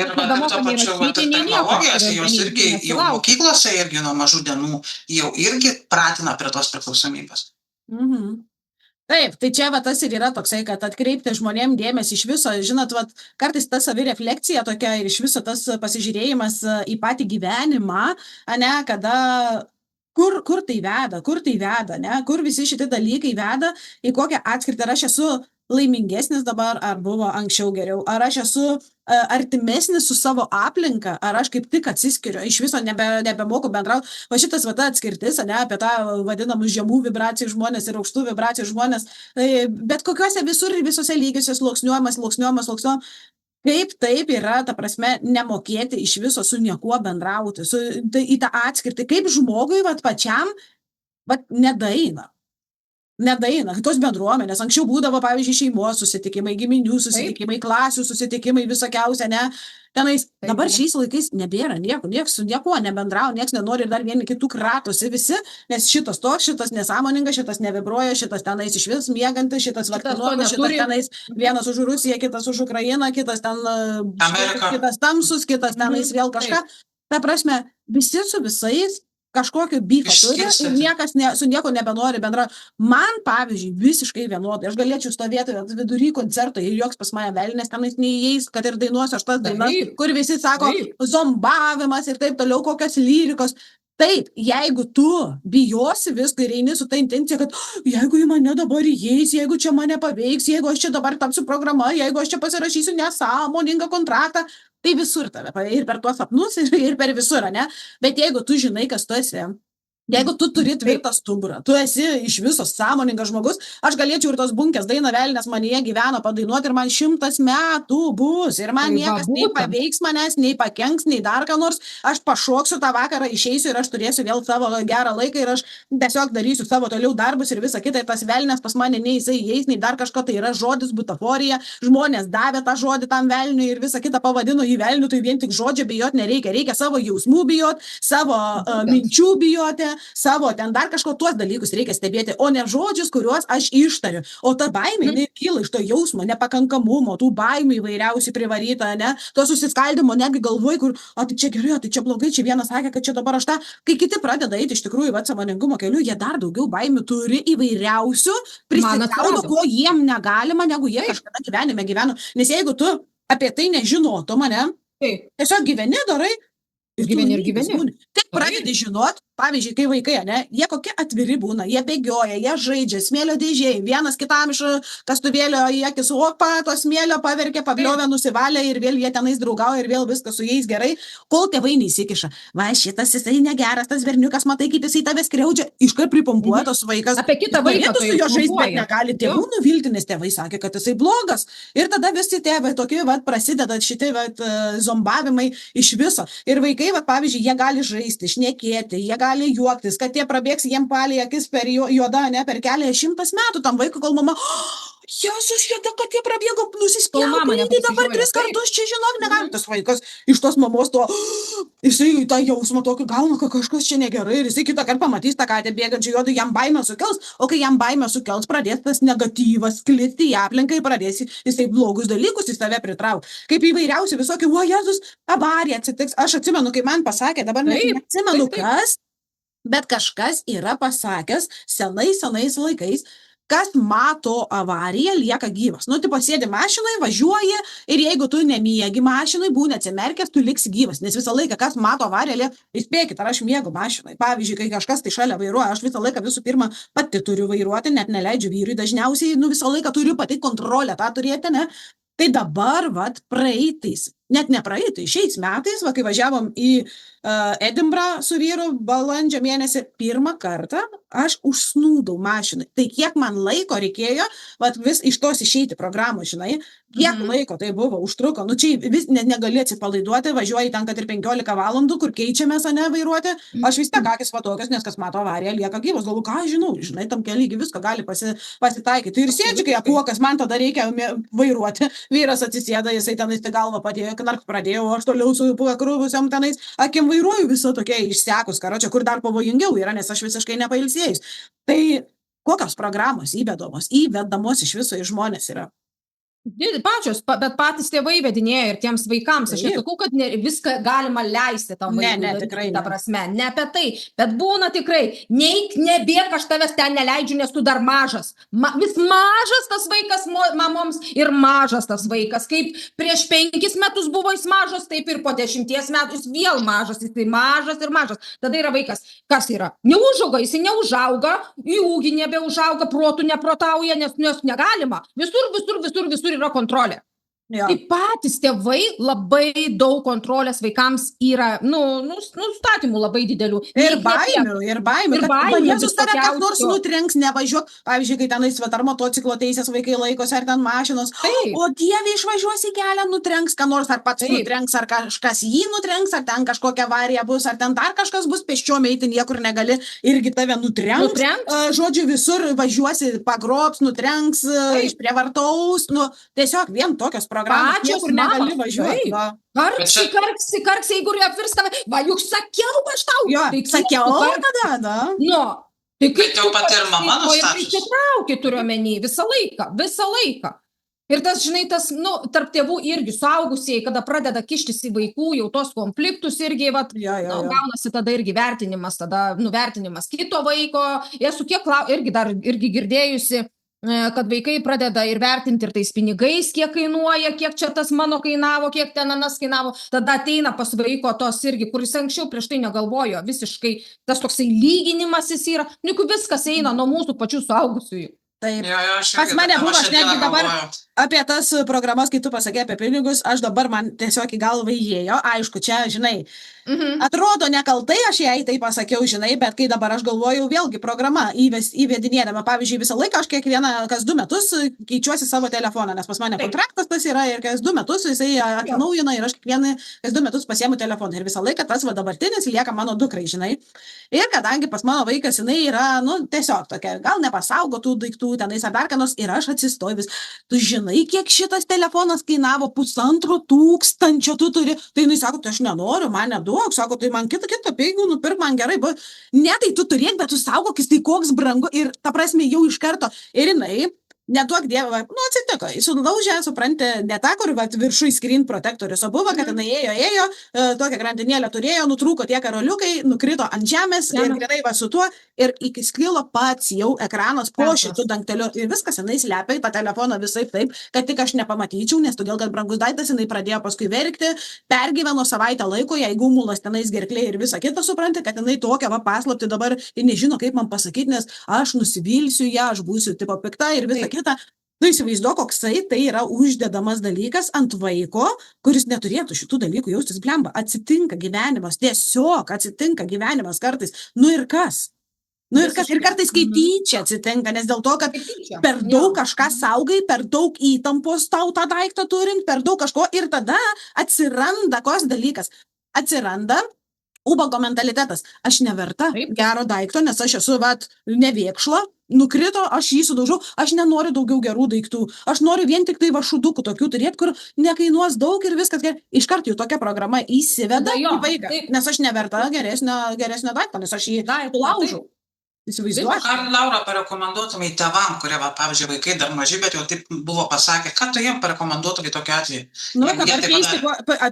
Ir tuo Bemokamai pačiu rašyti, ir nei nieko, technologijos, turiu jos omeny, irgi jau nesulauki. mokyklose irgi nuo mažų dienų jau irgi pratina prie tos priklausomybės. Taip, tai čia va tas ir yra toksai, kad atkreipti žmonėm dėmesį iš viso, žinot, va, kartais ta savirefleksija tokia ir iš viso tas pasižiūrėjimas į patį gyvenimą, ane, kada kur tai veda, ne, kur visi šitie dalykai veda, į kokią atskirtį, ar aš esu laimingesnis dabar, ar buvo anksčiau geriau, ar aš esu artimesnis su savo aplinka, ar aš kaip tik atsiskiriu, iš viso nebemoku bendrauti. O šitas va ta atskirtis, ne, apie tą vadinamus žemų vibracijų žmonės ir aukštų vibracijų žmonės, bet kokiuose visur ir visose lygiuose sluoksniuojamas, kaip taip yra, ta prasme, nemokėti iš viso su niekuo bendrauti, į tą atskirtį, kaip žmogui vat pačiam vat nedaeina. Tos bendruomenės. Anksčiau būdavo, pavyzdžiui, šeimos susitikimai, giminių susitikimai, klasių susitikimai, visokiausia, ne. Tenais, dabar šiais laikais nebėra nieks su niekuo nebendrauja, nieks nenori ir dar vieni kitų kratosi visi, nes šitas toks, šitas nesąmoningas, šitas nevibruoja, šitas tenais iš vis miegantis, šitas vakcinuotas, šitas tenais vienas už Rusiją, kitas už Ukrainą, kitas ten Amerika. kitas tamsus, kitas tenais vėl kažką. Ta prasme, visi su visais kažkokio byfo turi ir niekas su nieko nebenori bendrauti. Man, pavyzdžiui, visiškai vienodai. Aš galėčiau stovėti vidury koncerto ir joks pas mane velnės tenais neįeis, kad ir dainuosiu aš tas dainas, kur visi sako zombavimas ir taip toliau, kokios lyrikos. Taip, jeigu tu bijosi viską ir eini su ta intencija, kad jeigu į mane dabar įeis, jeigu čia mane paveiks, jeigu aš čia dabar tapsiu programa, jeigu aš čia pasirašysiu nesąmoningą kontraktą, tai visur tave ir per tuos sapnus ir per visur, ne? Bet jeigu tu žinai, kas tu esi, jeigu tu turi tvirtą stuburą, tu esi iš viso sąmoningas žmogus, aš galėčiau ir tos bunkės dainą velnės manyje gyvena padainuoti ir man 100 metų bus ir man niekas nei paveiks manęs, nei pakenks, nei dar ką nors, aš pašoksiu tą vakarą, išeisiu ir aš turėsiu vėl savo gerą laiką ir aš tiesiog darysiu savo toliau darbus ir visą kitą, ir tas velnės pas mane nei jisai įeis, nei dar kažko, tai yra žodis, butaforija, žmonės davė tą žodį tam velniui ir visą kitą pavadino jį velniu, tai vien tik žodžio bijot nereikia, reikia savo jausmų bijot, savo minčių bijoti, savo ten dar kažko, tuos dalykus reikia stebėti, o ne žodžius, kuriuos aš ištariu. O ta baimė, jinai kyla iš to jausmo, nepakankamumo, tų baimių įvairiausių privaryta, ne, to susiskaldimo, netgi galvoj, kur, o tai čia gerai, o tai čia blogai, čia vienas sakė, kad čia dabar aš tą, kai kiti pradeda eiti iš tikrųjų sąmoningumo keliu, jie dar daugiau baimių turi įvairiausių, prisigaudo, ko jiem negalima, negu jie kažkada gyvenime gyveno. Nes jeigu tu apie tai nežinotum, ne, tiesiog gyveni, darai, ir gyveni. Taip pradedi žinot, pavyzdžiui, kai vaikai, ne, jie kokie atviri būna, jie bėgioja, jie žaidžia, smėlio dėžėjai, vienas kitam iš kastuvėlio į akis, opa, to smėlio paverkė, pabliovė, nusivalė ir vėl jie tenais draugauja ir vėl viskas su jais gerai, kol tėvai neįsikiša. Va, šitas jisai negeras, tas berniukas, matai, kaip jisai tave skriaudžia, iškart pripumpuoja tos vaikas. Apie kitą vaiką su jo žaisti, bet negali tėvų nuvilti, nes tėvai sakė, kad jisai blogas. Ir tada visi tėvai tokie, prasideda šitie zombavimai iš viso. Ir vaikai, pavyzdžiui, jie gali žaisti, šnekėti, jie gali juoktis, kad jie prabėgs jiem palei akis per juodą, ne, per kelią 100 metų tam vaikui, kol mama, Jėzus, kad jie prabėgo, nusispjauna, tai dabar 3 kartus čia, žinok, negali tas vaikas iš tos mamos to, jisai tą jausmą tokį gauna, kad kažkas čia negerai ir jisai kitą kartą pamatys tą katę bėgančią juodą, jam baimę sukels, o kai jam baimę sukels, pradės tas negatyvas sklisti į aplinką ir pradės jisai blogus dalykus į save pritraukti. Kaip įvairiausi visokie, o Jėzus, avarija atsitiks. Aš atsimenu, kai man pasakė, dabar neatsimenu kas, bet kažkas yra pasakęs senais laikais, kas mato avariją, lieka gyvas. Nu, tipo, sėdi mašinai, važiuoji ir jeigu tu nemiegi mašinai, būni atsimerkęs, tu liksi gyvas. Nes visą laiką, kas mato avariją, lieka, įspėkit, ar aš miegu mašinai. Pavyzdžiui, kai kažkas tai šalia vairuoja, aš visą laiką visų pirma pati turiu vairuoti, net neleidžiu vyrui dažniausiai, visą laiką turiu pati kontrolę tą turėti, ne? Tai dabar, praeitais, net ne praeitais, šiais metais, kai važiavom į Edinburą su vyru balandžio mėnesį, pirmą kartą aš užsnūdau mašinai. Tai kiek man laiko reikėjo, vis iš tos išeiti programų, žinai, kiek laiko tai buvo, užtruko. Nu, čia vis negali atsipalaiduoti, važiuoji ten, kad ir 15 valandų, kur keičiamės, ne, vairuoti. Aš vis tiek akis tokios, nes kas mato avariją, lieka gyvas. Galvoju, ką žinau, žinai, tam kelygi visko gali pasitaikyti. Ir sėdžiu, kai apuokas, man tada reikia vairuoti. Vyras atsisėda, jisai ten į galvą padėjo, ten ar pradėjau, aš toliau su pakruvusiom tenais akim vairuoju visą tokia išsekus, karočią, kur dar pavojingiau yra, nes aš visiškai nepailsėjus. Tai kokios programos įvedamos iš viso į žmonės yra? Pačios, bet patys tėvai vedinėja ir tiems vaikams. Aš nesakau, kad viską galima leisti tam vaikui. Ne, tikrai ne. Ta prasme, ne apie tai. Bet būna tikrai, neik, nebėk, aš tavęs ten neleidžiu, nes tu dar mažas. Vis mažas tas vaikas mamoms ir mažas tas vaikas. Kaip prieš 5 metus buvo jis mažas, taip ir po 10 metų jis vėl mažas. Jis mažas ir mažas. Tada yra vaikas. Kas yra? Neužauga, jis neužauga, į ūgį nebeužauga, protų neprotauja, nes negalima. Visur yra kontrolė. Jo. Tai patys tėvai labai daug kontrolės vaikams yra, nustatymų labai didelių. Ir baimių. Jėzus tave kas nors nutrenks, nevažiuok. Pavyzdžiui, kai tenais ar motociklo teisės vaikai laikosi, ar ten mašinos. O Dieve, išvažiuosi kelią, nutrenks, ką nors, ar pats nutrenks, ar kažkas jį nutrenks, ar ten kažkokia avarija bus, ar ten dar kažkas bus, pėsčiom eiti niekur negali, irgi tave nutrenks. Žodžiu, visur važiuosi, pagrobs, nutrenks, išprievartaus. Tiesiog vien tokios programos. Pačios negali važiuoti. Karksi, jeigu apvirs tave. Va, juk sakiau aš tau. Jo, sakiau tada. Tai kaip jau pati ir mama nustačius. Įsitrauki turiuomenį visą laiką. Ir tas, žinai, tarp tėvų irgi suaugusieji, kada pradeda kištis į vaikų jau tos konfliktus irgi, gaunasi tada irgi vertinimas, nuvertinimas kito vaiko. Esu irgi girdėjusi, kad vaikai pradeda ir vertinti ir tais pinigais, kiek kainuoja, kiek čia tas mano kainavo, kiek ten anas kainavo, tada ateina pas vaiko tos irgi, kuris anksčiau prieš tai negalvojo, visiškai tas toksai lyginimasis yra, viskas eina nuo mūsų pačių suaugusiųjų. Taip. Pas mane buvo, aš netgi dabar apie tas programas, kai tu pasakė apie pinigus, aš dabar man tiesiog į galvą įėjo, aišku, čia, žinai, atrodo nekaltai, aš jai tai pasakiau, žinai, bet kai dabar aš galvoju, vėlgi programa įvedinėdama, pavyzdžiui, visą laiką aš kas 2 metus keičiuosi savo telefoną, nes pas mane kontraktas tas yra ir kas 2 metus jisai atnaujina ir aš kas 2 metus pasiemu telefoną ir visą laiką tas dabartinis lieka mano dukrai, žinai. Ir kadangi pas mano vaikas jinai yra, tiesiog tokia, gal nepasaugotų daiktų tenais ar dar ką nors, ir aš atsistoju vis, tu žinai, kiek šitas telefonas kainavo, 1500 tu turi, tai jinai sako, tai aš nenoriu, man neduok, sako, tai man kitą pinigų nupirk, man gerai, ne, tai tu turėk, bet tu saugokis, tai koks brangu, ir ta prasme jau iš karto, ir jinai, neduok Dievą, atsitiko, sulaužė, supranti, ne tą, kur viršui screen protektorius, o buvo, kad jinai ėjo, tokią grandinėlę turėjo, nutrūko tie karoliukai, nukrito ant žemės ir gerai su tuo, ir skilo pats jau ekranas po šitų dangteliu, ir viskas jinai slepia į tą telefoną visai taip, kad tik aš nepamatyčiau, nes todėl, kad brangus daiktas, jinai pradėjo paskui verkti, pergyveno savaitę laiko, jai gumulas tenais gerklė ir visa kita, supranti, kad jinai tokią paslaptį dabar ir nežino, kaip man pasakyti, nes aš nusivilsiu ją, aš būsiu tipo pikta ir visa kita. Įsivaizduok, koksai tai yra uždedamas dalykas ant vaiko, kuris neturėtų šitų dalykų jaustis blemba. Atsitinka gyvenimas, tiesiog atsitinka gyvenimas kartais. Ir kas? Ir kartais kai tyčia atsitinka, nes dėl to, kad per daug kažką saugai, per daug įtampos tau tą daiktą turint, per daug kažko ir tada atsiranda koks dalykas. Atsiranda ubago mentalitetas. Aš neverta gero daikto, nes aš esu nevėkšla, nukrito, aš jį sudaužau, aš nenoriu daugiau gerų daiktų, aš noriu vien tik tai šudukų tokių turėti, kur nekainuos daug ir viskas gerai. Iškart jau tokia programa įsiveda į vaiką, nes aš neverta geresnio daikto, nes aš jį laužau. Įsivaizduoju. Ar Laura parekomenduotumai tėvam, kurie, pavyzdžiui, vaikai dar maži, bet jau taip buvo pasakę, ką tu jiem parekomenduotumai tokiu atveju?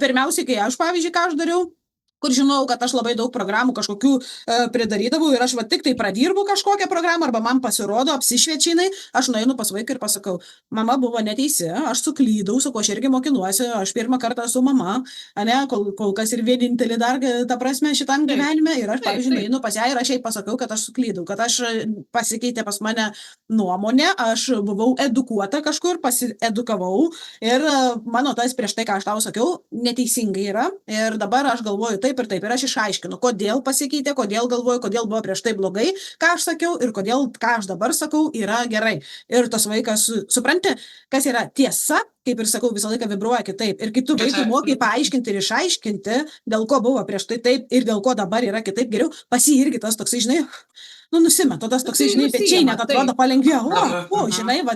Pirmiausiai, kai aš, pavyzdžiui, ką aš dariau, kur žinau, kad aš labai daug programų kažkokių pridarydavau ir aš tik tai pradirbu kažkokią programą arba man pasirodo apsišviečiai, aš nueinu pas vaiką ir pasakau, mama buvo neteisi, aš suklydau, sakau, aš irgi mokinuosi, aš pirmą kartą esu mama, kol kas ir vienintelį dar, ta prasme, šitam gyvenime ir aš, pavyzdžiui, nueinu pas ją ir aš jai pasakau, kad aš suklydau, kad aš pasikeitė pas mane nuomonė, aš buvau edukuota kažkur, pasiedukavau ir mano tas prieš tai, ką aš tau sakiau, neteisingai yra ir dabar aš galvoju taip ir aš išaiškinu, kodėl pasikeitė, kodėl galvoju, kodėl buvo prieš tai blogai, ką aš sakiau ir kodėl, ką aš dabar sakau, yra gerai. Ir tas vaikas, supranti, kas yra tiesa, kaip ir sakau, visą laiką vibruoja kitaip. Ir kai tu vaikui mokai paaiškinti ir išaiškinti, dėl ko buvo prieš tai taip ir dėl ko dabar yra kitaip geriau, pas jį irgi tas toksai, žinai, nusimeta, tas toksai, žinai, pečiai net atrodo palengvėjo, žinai,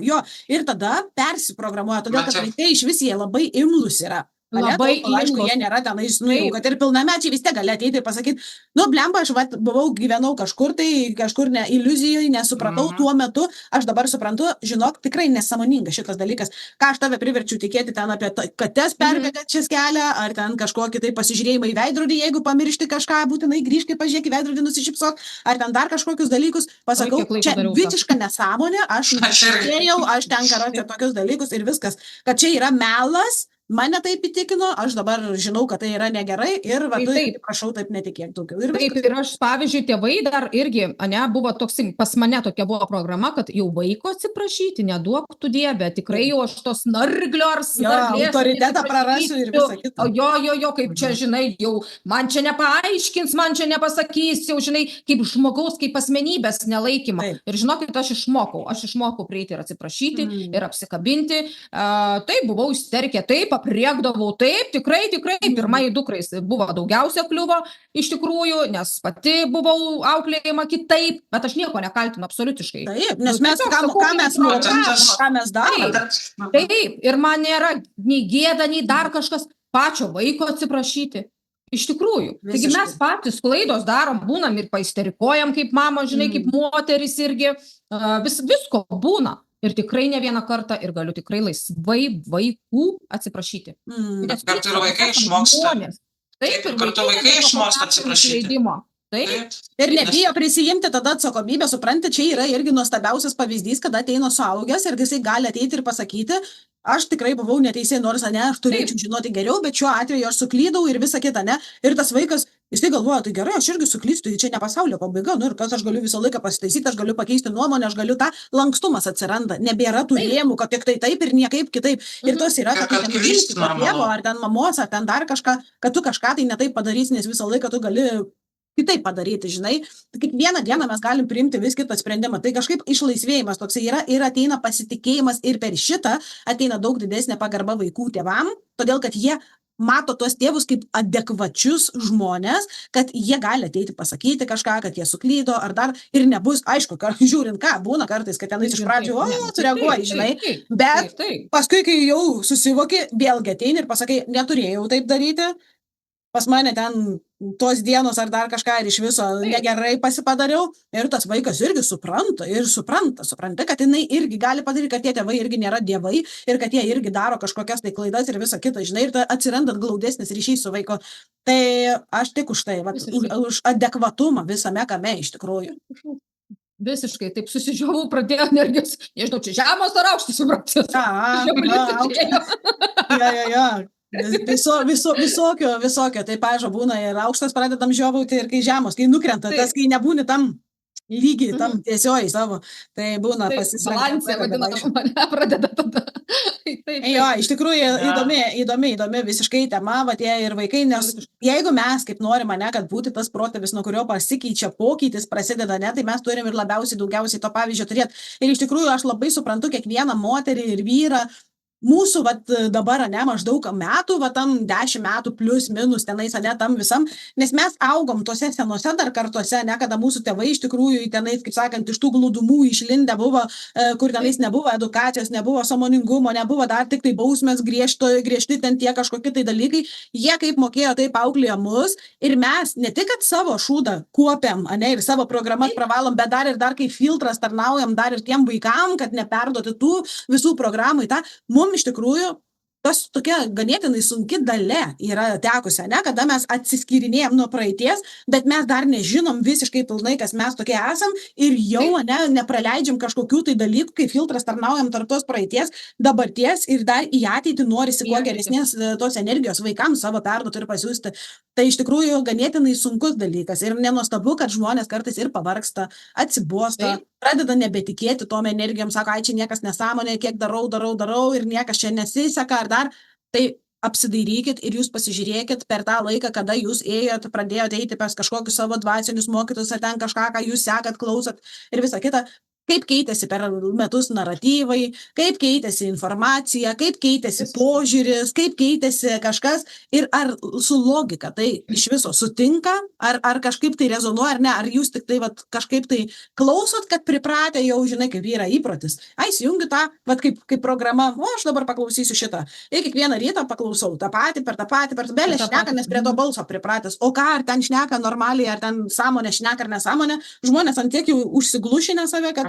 jo. Ir tada persiprogramuoja, todėl kad vaikai iš vis jie labai imlus yra. Labai Tol, aišku, imlūs. jie nėra tenais, nu, jau, Taip. kad ir pilnamečiai vis tiek gali ateiti ir pasakyti, nu, blemba, aš vat, gyvenau kažkur tai, kažkur ne iliuzijoje, nesupratau tuo metu, aš dabar suprantu, žinok, tikrai nesąmoningas šitas dalykas, ką aš tave priverčiu tikėti ten apie kates perbėgančias kelią, ar ten kažkokį tai pasižiūrėjimą į veidrodį, jeigu pamiršti kažką, būtinai grįžk, pažiūrėk į veidrodį, nusišypsok, ar ten dar kažkokius dalykus, pasakau, Oi, kiek laiko čia dariau tą. visiška nesąmonė, aš nežinėjau, aš ten karatė tokius dalykus ir viskas, kad čia yra melas, mane taip įtikino, aš dabar žinau, kad tai yra negerai ir va, tu, Taip. prašau, taip netikėk daugiau. Ir Taip, viskas. ir aš, pavyzdžiui, tėvai dar irgi, ane, buvo toks, pas mane tokia buvo programa, kad jau vaiko atsiprašyti, neduok tu dieve, tikrai jau aš tos narglio ar snarglės autoritetą prarasiu ir visą kitą. Jo, kaip čia, žinai, jau man čia nepaaiškins, man čia nepasakys, jau, žinai, kaip žmogaus, kaip asmenybės nelaikymą. Taip. Ir žinokit, aš išmokau prieiti ir atsiprašyti, ir apsikabinti. Taip, buvau isterikė, taip, apriekdavau, taip, tikrai, pirmai dukrai buvo daugiausia kliuvo, iš tikrųjų, nes pati buvau auklėjama kitaip, bet aš nieko nekaltinu absoliutiškai. Taip, nes Nu, mes, tiesiog ką sakau, mes kaip mokam, procentas. ką mes darome. Taip, ir man nėra nei gėda, nei dar kažkas pačio vaiko atsiprašyti. Iš tikrųjų. Taigi Visiškai. mes patys klaidos darom, būnam ir paisterikuojam kaip mama, žinai, kaip moteris irgi. Visko būna. Ir tikrai ne vieną kartą ir galiu tikrai laisvai vaikų atsiprašyti. Nes Kartu ir vaikai esam išmoksta. žmonės. Taip, ir Kartu vaikai išmoksta atsiprašyti. leidimo. Taip, Ir nebijo prisijimti tada atsakomybę, supranti, čia yra irgi nuostabiausias pavyzdys, kada ateina suaugęs ir jisai gali ateiti ir pasakyti, aš tikrai buvau neteisė, nors ne, aš turėčiau žinoti geriau, bet šiuo atveju aš suklydau ir visa kita, ne. Ir tas vaikas, jisai galvoja, tai gerai, aš irgi suklystu, čia ne pasaulio pabaiga, nu ir kas aš galiu visą laiką pasitaisyti, aš galiu pakeisti nuomonę, aš galiu tą lankstumas atsiranda, nebėra tų rėmų, kad tik tai taip ir niekaip kitaip. Ir tos yra, Ir kad kad tu klysti negrįžti po normalu. tėvo, ar ten mamos, ar ten dar kažką, kad tu kažką tai ne taip padarysi, nes visą laiką tu gali kitaip padaryti, žinai. Tai kiekvieną dieną mes galim priimti vis kitą sprendimą. Tai kažkaip išlaisvėjimas toksai yra ir ateina pasitikėjimas ir per šitą ateina daug didesnė pagarba vaikų tėvam, todėl kad jie mato tuos tėvus kaip adekvačius žmonės, kad jie gali ateiti pasakyti kažką, kad jie suklydo ar dar ir nebus, aišku, žiūrint ką, būna kartais, kad tenais iš pradžių, sureaguoji, žinai, bet paskui, kai jau susivoki, vėlgi ateini ir pasakai, neturėjau taip daryti, pas mane ten tos dienos ar dar kažką ir iš viso negerai pasipadariau ir tas vaikas irgi supranta, kad jinai irgi gali padaryti, kad tie tėvai irgi nėra dievai ir kad jie irgi daro kažkokias tai klaidas ir visą kitą, žinai, ir atsiranda glaudesnis ryšys su vaiko. Tai aš tik už tai, už adekvatumą visame kame iš tikrųjų. Visiškai, taip susižiovau, pradėjo energijos, nežinau, čia žemos ar aukštis, suprantu. Visokio, tai pažo būna ir aukštas pradedam žiovauti ir kai žemos, kai nukrenta, tas kai nebūni tam lygiai, tam tiesioji savo, tai būna balansė, vadinama, mane pradeda tada. Jo, iš tikrųjų įdomi visiškai tema, va tie ir vaikai, nes jeigu mes kaip norime, ne, kad būti tas protėvis, nuo kurio pasikeičia pokytis, prasideda, ne, tai mes turim ir daugiausiai to pavyzdžio turėti. Ir iš tikrųjų aš labai suprantu kiekvieną moterį ir vyrą, mūsų, vat, dabar, ne, maždaug metų, va, tam 10 metų plus minus tenais, ne, tam visam, nes mes augom tose senose dar kartuose, ne, kada mūsų tėvai iš tikrųjų tenais, kaip sakant, iš tų glūdumų išlindę buvo, kur tenais nebuvo edukacijos, nebuvo sąmoningumo, nebuvo dar tik tai bausmės griežti ten tie kažkokie tai dalykai, jie kaip mokėjo, taip auklėjo mus ir mes ne tik, kad savo šūdą kuopiam, ne, ir savo programas pravalom, bet dar ir dar kaip filtras tarnaujam dar ir tiem vaikam, kad neperduoti tų visų programų į tą, iš tikrųjų, tas tokia ganėtinai sunki dalia yra tekusi, ne, kada mes atsiskyrinėjom nuo praeities, bet mes dar nežinom visiškai pilnai, kas mes tokie esam ir jau, ne, nepraleidžiam kažkokių tai dalykų, kai filtras tarnaujam tarp tos praeities, dabarties ir dar į ateitį norisi kuo geresnės tos energijos vaikams savo perduoti ir pasiūsti. Tai iš tikrųjų ganėtinai sunkus dalykas ir nenuostabu, kad žmonės kartais ir pavargsta, atsibosta, pradeda nebetikėti tom energijom, sako, ai čia niekas nesąmonė, kiek darau ir niekas čia nesiseka ar dar, tai apsidairykit ir jūs pasižiūrėkit per tą laiką, kada jūs pradėjote eiti pas kažkokius savo dvasinius mokytus ar ten kažką, ką jūs sekat, klausot ir visą kitą, kaip keitėsi per metus naratyvai, kaip keitėsi informacija, kaip keitėsi požiūris, kaip keitėsi kažkas ir ar su logika tai iš viso sutinka, ar kažkaip tai rezonuoja, ar ne, ar jūs tik tai vat, kažkaip tai klausot, kad pripratę jau, žinai, kaip yra įprotis. Įsijungiu tą, vat, kaip programa, aš dabar paklausysiu šitą. Ir kiekvieną rytą paklausau tą patį, belė šneka, nes prie to balso pripratęs. O ką, ar ten šneka normaliai, ar ten sąmonė šneka, ar nesąmonė, žmonės ant tiek jau užsiglušinę save, kad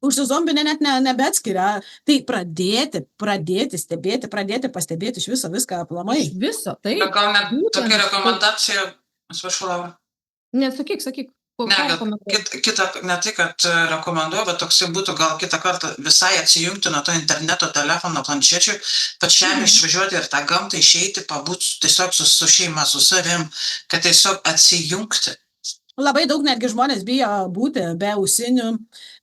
užsizombinę net nebeatskiria. Tai pradėti stebėti, pradėti pastebėti iš viso viską aplamai. Iš viso, tai. Gal net tokia rekomendacija, atsiprašau, Laura. Nesakyk. Ne, kita, ne tai, kad rekomenduoju, bet toksai būtų gal kitą kartą visai atsijungti nuo to interneto, telefono, planšečių, pačiam išvažiuoti ir tą gamtą išeiti, pabūti tiesiog su šeima, su savim, kad tiesiog atsijungti. Labai daug netgi žmonės bijo būti be ausinių,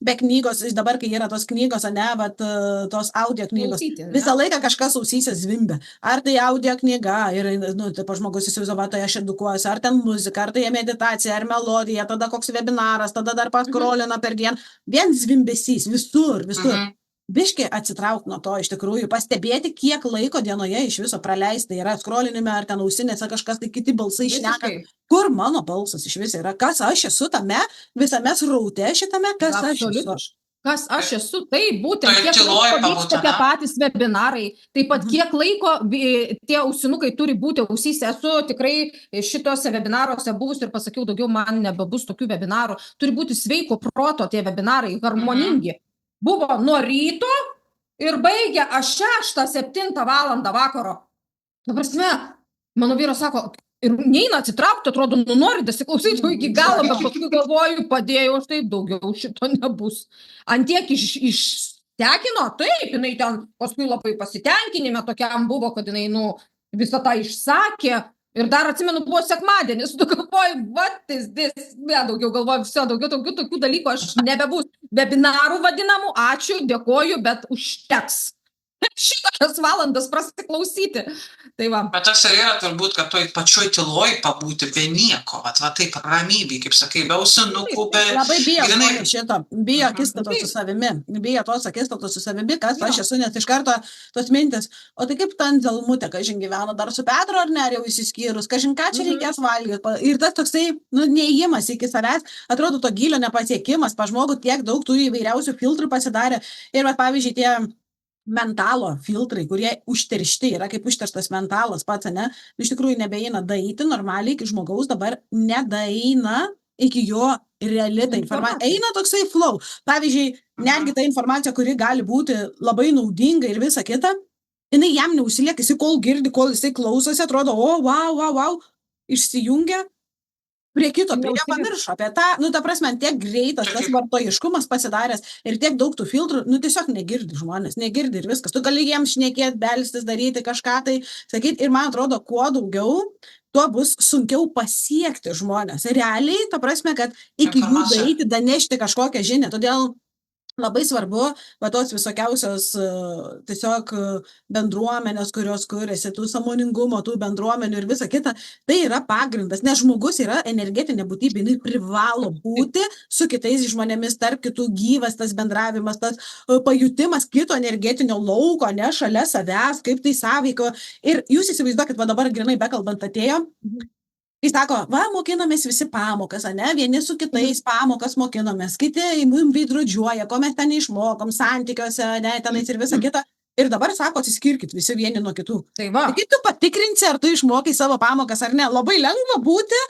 be knygos, dabar kai yra tos knygos, ne, bet tos audio knygos, visą laiką kažkas ausyse zvimbia. Ar tai audio knyga ir, taip žmogus įsivaizduoja, tai aš edukuojuosi, ar ten muzika, ar tai meditacija, ar melodija, tada koks webinaras, tada dar paskrolina per dieną. Vien zvimbesys, visur. Biški atsitraukti nuo to, iš tikrųjų, pastebėti, kiek laiko dienoje iš viso praleista yra skrolinime, ar ten ausinėse kažkas, tai kiti balsai šneka. Kur mano balsas iš viso yra? Kas aš esu tame, visame sraute šitame, kas aš esu? Kas aš esu, tai būtent kiek laiko vyksta tie patys webinarai, taip pat kiek laiko tie ausinukai turi būti ausyse. Esu tikrai šitose webinaruose buvus ir pasakiau, daugiau man nebebus tokių webinarų. Turi būti sveiko proto tie webinarai, harmoningi. Buvo nuo ryto ir baigė 6-7 valandą vakaro. Ta prasme, mano vyras sako, ir neina atsitraukti, atrodo, nori dasiklausyti iki galo, bet paskui galvoju, padėjau, aš taip daugiau šito nebus. Antiek ištekino, taip, jinai ten paskui labai pasitenkinime tokiam buvo, kad jinai, visą tą išsakė. Ir dar atsimenu, buvo sekmadienis, tu galvoji, what is this? Daugiau galvoju, daugiau tokių dalykų aš nebebus. Webinarų vadinamų, ačiū, dėkoju, bet užteks. Šitokias valandas prasiklausyti. Tai va. Bet tas ir yra turbūt, kad toj pačioj tyloj pabūti be nieko, va taip ramybėj, kaip sakai, be ausinukų, be... Labai bijo šito, bijo akistatos su savimi, bijo tos akistatos su savimi, kas aš esu, nes iš karto tos mintis, o tai kaip ten Zelmutė, kažin gyveno dar su Petru ar ne, ar jau įsiskyrus, kažin ką čia reikės valgyti. Ir tas toksai, neįjimas iki savęs, atrodo to gylio nepasiekimas, pa žmogų tiek daug tų įvairiausių filtrų pasidarė. Ir va, pavyzdžiui, tie mentalo filtrai, kurie užteršti yra, kaip užterštas mentalas pats, ne, iš tikrųjų nebeina daeiti normaliai, iki žmogaus dabar nedaeina iki jo reali ta informacija. Eina toksai flow. Pavyzdžiui, netgi ta informacija, kuri gali būti labai naudinga ir visa kita, jinai jam neužsilieka, jisai kol girdi, kol jisai klausosi, atrodo, wow, išsijungia. Prie kito, prie jo pamiršo apie tą, ta prasme, tiek greitas tas vartojiškumas pasidaręs ir tiek daug tų filtrų, tiesiog negirdi žmonės, negirdi ir viskas. Tu gali jiems šnekėti, belstis, daryti kažką tai, sakyti, ir man atrodo, kuo daugiau, tuo bus sunkiau pasiekti žmonės. Realiai, ta prasme, kad iki jų daryti, danešti kažkokią žinią, todėl labai svarbu, va tos visokiausios tiesiog bendruomenės, kurios kuriasi, tų sąmoningumo, tų bendruomenių ir visa kita, tai yra pagrindas, nes žmogus yra energetinė būtybė, jinai privalo būti su kitais žmonėmis, tarp kitų gyvas, tas bendravimas, tas pajutimas kito energetinio lauko, ne, šalia savęs, kaip tai sąveiko. Ir jūs įsivaizduokit, va dabar grinai bekalbant atėjo, jis sako, va, mokinomės visi pamokas, ne, vieni su kitais pamokas mokinomės, kiti mum veidrodžiuoja, ko mes ten išmokom, santykiuose, ne, tenais ir visa kita. Ir dabar sako, atsiskirkit visi vieni nuo kitų. Tai va. Kaip tu patikrinsi, ar tu išmokai savo pamokas ar ne? Labai lengva būti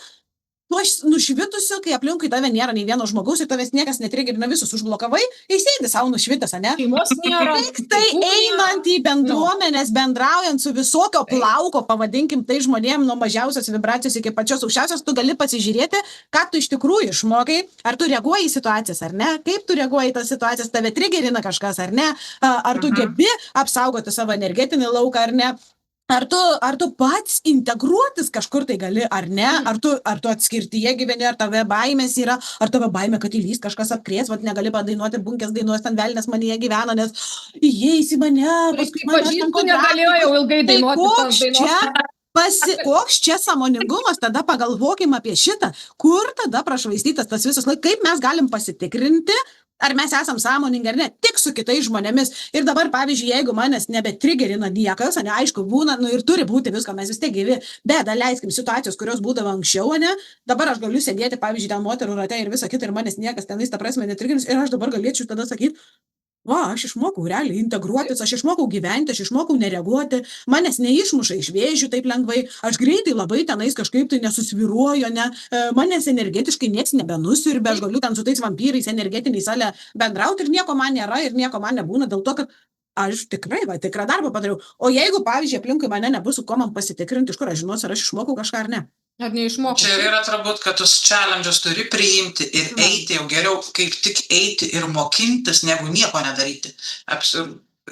nušvitusiu, kai aplinkui tave nėra nei vieno žmogaus ir tavęs niekas netrigerina, visus užblokavai, ir sėdi savo nušvitęs, ne? Tik tai einant į bendruomenės, bendraujant su visokio plauko, pavadinkim tai žmonėm nuo mažiausios vibracijos iki pačios aukščiausios, tu gali pasižiūrėti, ką tu iš tikrųjų išmokai, ar tu reaguoji į situacijas ar ne, kaip tu reaguoji į tas situacijas, tave trigerina kažkas ar ne, ar tu gebi apsaugoti savo energetinį lauką ar ne. Ar tu pats integruotis kažkur tai gali, ar ne? Ar tu atskirtyje gyveni, ar tave baimės yra, ar tave baimė, kad įlys kažkas apkrės, vat negali padainuoti bunkės dainuos, ten velnės manyje gyvena, nes įeis į mane, paskui pažįstu, negalėjau ilgai dainuoti. Koks čia sąmoningumas, tada pagalvokim apie šitą, kur tada prašvaistytas tas visas laikas, kaip mes galim pasitikrinti, Ar mes esam sąmoningi ar ne, tik su kitais žmonėmis. Ir dabar, pavyzdžiui, jeigu manęs nebetrigerina niekas, ne, aišku, būna, nu ir turi būti visko, mes vis tiek gyvi, bet daleiskim situacijos, kurios būdavo anksčiau, ne, dabar aš galiu sėdėti, pavyzdžiui, ten moterų rate ir visą kitą ir manęs niekas tenais, ta prasme, netrigerins ir aš dabar galėčiau tada sakyti, va, aš išmokau realiai integruotis, aš išmokau gyventi, aš išmokau nereaguoti, manęs neišmuša iš vėžių taip lengvai, aš greitai labai tenais kažkaip tai nesusviruoju, ne, manęs energetiškai nieks nebenusiurbia, aš galiu ten su tais vampyrais energetiniais ale bendrauti ir nieko man nėra ir nieko man nebūna dėl to, kad aš tikrai, va, tikrą darbą padariau. O jeigu, pavyzdžiui, aplinkui mane nebus su kuo man pasitikrinti, iš kur aš žinosiu, ar aš išmokau kažką ar ne. Ar neišmokau? Čia ir yra turbūt, kad tus challenge'us turi priimti ir eiti, jau geriau kaip tik eiti ir mokintis, negu nieko nedaryti.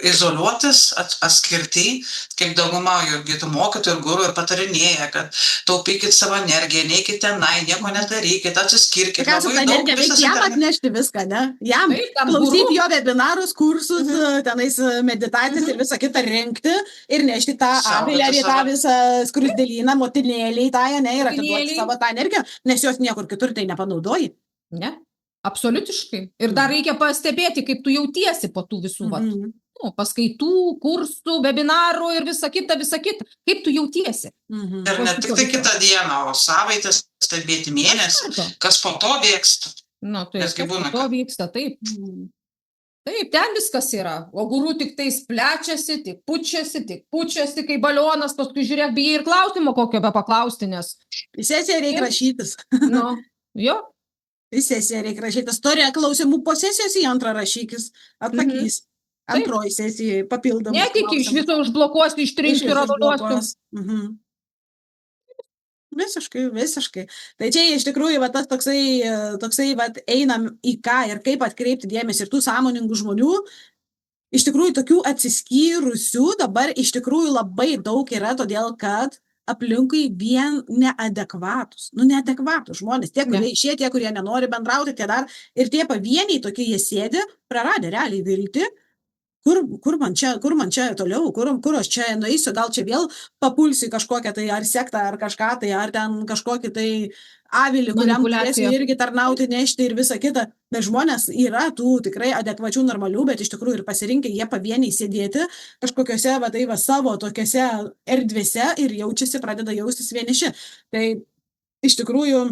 Izoliuotis, atskirti, kaip dauguma Jurgitų mokytojų ir gurų ir patarinėja, kad taupykit savo energiją, neikit tenai, nieko nedarykit, atsiskirkit. Ką su ta energija reikia jam atnešti viską, ne? Jam klausyti jo webinarus, kursus, tenais meditacijas ir visą kitą rinkti ir nešti tą avilę ir tą visą skrusdėlyną, motinėlį į tą, ne, ir atiduoti savo tą energiją, nes jos niekur kitur tai nepanaudoji. Ne, absoliutiškai. Ir dar reikia pastebėti, kaip tu jautiesi po tų visų paskaitų, kursų, webinarų ir visa kita, kaip tu jautiesi. Ir ne tik tai kitą dieną, o savaitės stebėti mėnesį, kas po to vyksta. Na, tai kas po to vyksta, taip. Taip, ten viskas yra. O gurų tik tais plečiasi, tik pučiasi, kai balionas, paskui žiūrėk, bijai ir klausimo kokio be paklausti, nes... Į sesiją reikia rašytis. Nu, jo. Į sesiją reikia rašytis. Turi klausimų po sesijos į antrą rašykis, atsakys. Antroji sesijai papildomai. Netiki, iš viso užblokuosi, ištrinsiu ir anuliuosiu. Visiškai. Tai čia iš tikrųjų va, tas toksai va, einam į ką ir kaip atkreipti dėmesį ir tų sąmoningų žmonių. Iš tikrųjų, tokių atsiskyrusių dabar iš tikrųjų labai daug yra, todėl kad aplinkui vien neadekvatus. Nu, neadekvatus žmonės. Tie, kurie išėjo, tie, kurie nenori bendrauti, tie dar. Ir tie pavieniai tokie jie sėdi, praradę realiai viltį. Kur man čia toliau, kur aš čia nueisiu, gal čia vėl papulsiu į kažkokią tai ar sektą, ar kažką tai, ar ten kažkokį tai avilį, kuriam turėsiu irgi tarnauti, nešti ir visa kita. Bet žmonės yra tų tikrai adekvačių normalių, bet iš tikrųjų ir pasirinkę jie pavieniai sėdėti kažkokiose va, tai, va, savo tokiose erdvėse ir pradeda jaustis vieniši. Tai iš tikrųjų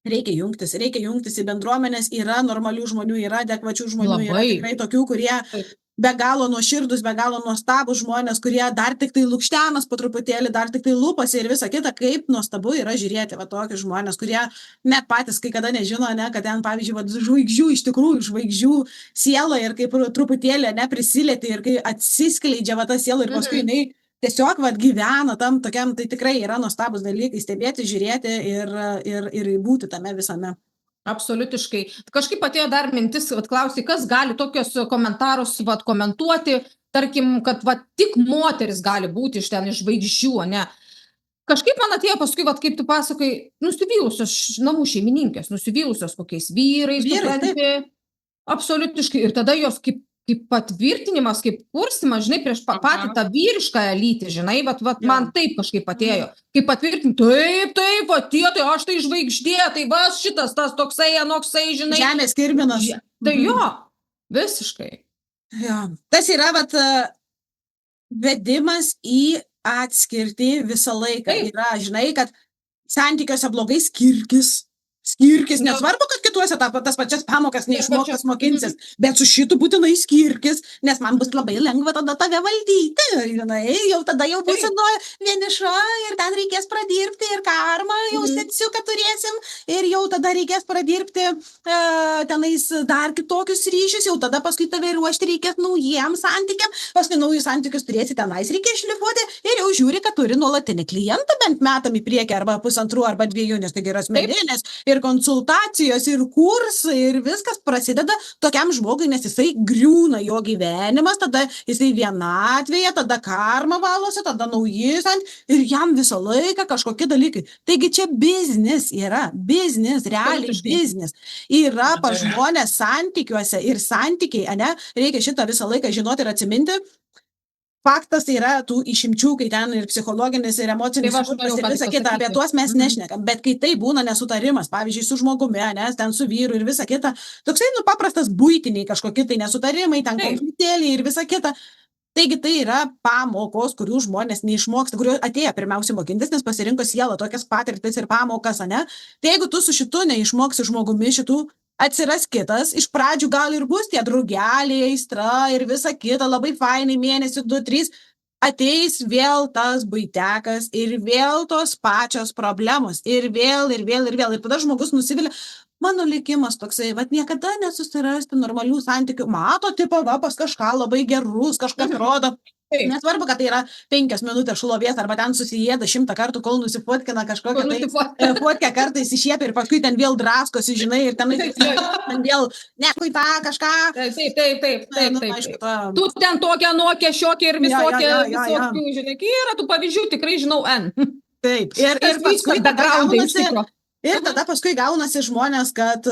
reikia jungtis į bendruomenės, yra normalių žmonių, yra adekvačių žmonių, yra tikrai tokių, kurie be galo nuoširdus, be galo nuostabus žmonės, kurie dar tik tai lukštenas po truputėlį, dar tik tai lūpasi ir visa kita, kaip nuostabu yra žiūrėti va tokius žmonės, kurie net patys kai kada nežino, ne, kad ten, pavyzdžiui, va, žvaigždžių siela ir kaip truputėlį prisilieti ir kai atsiskleidžia va ta siela ir paskui jinai tiesiog va, gyvena tam tokiam, tai tikrai yra nuostabus dalykai stebėti, žiūrėti ir būti tame visame. Absoliutiškai. Kažkaip atėjo dar mintis, klausti, kas gali tokios komentarus komentuoti, tarkim, kad tik moteris gali būti iš ten iš žvaigždžių, ne? Kažkaip man atėjo paskui, kaip tu pasakai, nusivylusios namų šeimininkės, nusivylusios kokiais vyrais, absoliutiškai. Ir tada jos kaip patvirtinimas, kaip kurstimas, žinai, prieš patį tą vyriškąją lytį, žinai, bet man taip kažkaip atėjo. Kaip patvirtinti, taip, tai aš tai žvaigždė, tai šitas, tas toksai, anoksai, žinai. Žemės kirminas. Tai jo, visiškai. Jo. Tas yra, vedimas į atskirtį visą laiką. Yra, žinai, kad santykiuose blogai skirkis, nesvarbu, kad kituose tas pačias pamokas neišmoktas mokinsis, bet su šitu būtinai skirkis, nes man bus labai lengva tada tave valdyti, žinai, tada jau būsi vieniša ir ten reikės pradirbti ir karmą jau sensiuką turėsim ir jau tada reikės pradirbti tenais dar kitokius ryšius, jau tada paskui tave ruošti reikės naujiems santykiam, paskui naujus santykius turėsi tenais reikės šlifuoti ir jau žiūri, kad turi nuolatinį klientą bent metam į priekį arba 1,5 arba 2, nes tai geras medinės ir konsultacijos, ir kursai, ir viskas prasideda tokiam žmogui, nes jisai griūna jo gyvenimas, tada jisai vienatvėje, tada karma valosi, tada nauji ir jam visą laiką kažkokie dalykai. Taigi čia biznis yra, realiai biznis. Yra pas žmonės santykiuose ir santykiai, ne, reikia šitą visą laiką žinoti ir atsiminti. faktas yra tų išimčių, kai ten ir psichologinis, ir emocinis, Tai va, aš norėjau ir ką visa tik kita, apie pasakyti. tuos mes nešnekam, bet kai tai būna nesutarimas, pavyzdžiui, su žmogumi, nes ten su vyru ir visa kita, toksai, paprastas buitiniai kažkokie tai nesutarimai, ten Taip. konfliktėliai ir visa kita. Taigi tai yra pamokos, kurių žmonės neišmoksta, kurių atėjo pirmiausia mokintis, nes pasirinko sielą tokias patirtis ir pamokas, ane? Tai jeigu tu su šitu neišmoksi žmogumi šitų, atsiras kitas, iš pradžių gal ir bus tie drugeliai, aistra ir visa kita, labai fainai, mėnesį, 2-3, ateis vėl tas buitekas ir vėl tos pačios problemos ir vėl. Ir tada žmogus nusivilia, mano likimas toksai, vat niekada nesusirasti normalių santykių, mato, tipo, va, pas kažką labai gerus, kažkas rodo. Taip. Nesvarbu, kad tai yra 5 minutės šlovės, arba ten susijėda 100 kartų, kol nusifotkina kažkokią tai fotkę kartais išėpia ir paskui ten vėl draskosi, žinai, ir ten vėl nekui tą kažką. Taip. Aišku, Tu ten tokia anokia, šiokia ir visokia, Jo. visokių, žinai, yra tų pavyzdžių, tikrai žinau N. Taip, ir paskui tada backgroundai iš gaunasi, tikro. ir tada paskui gaunasi žmonės, kad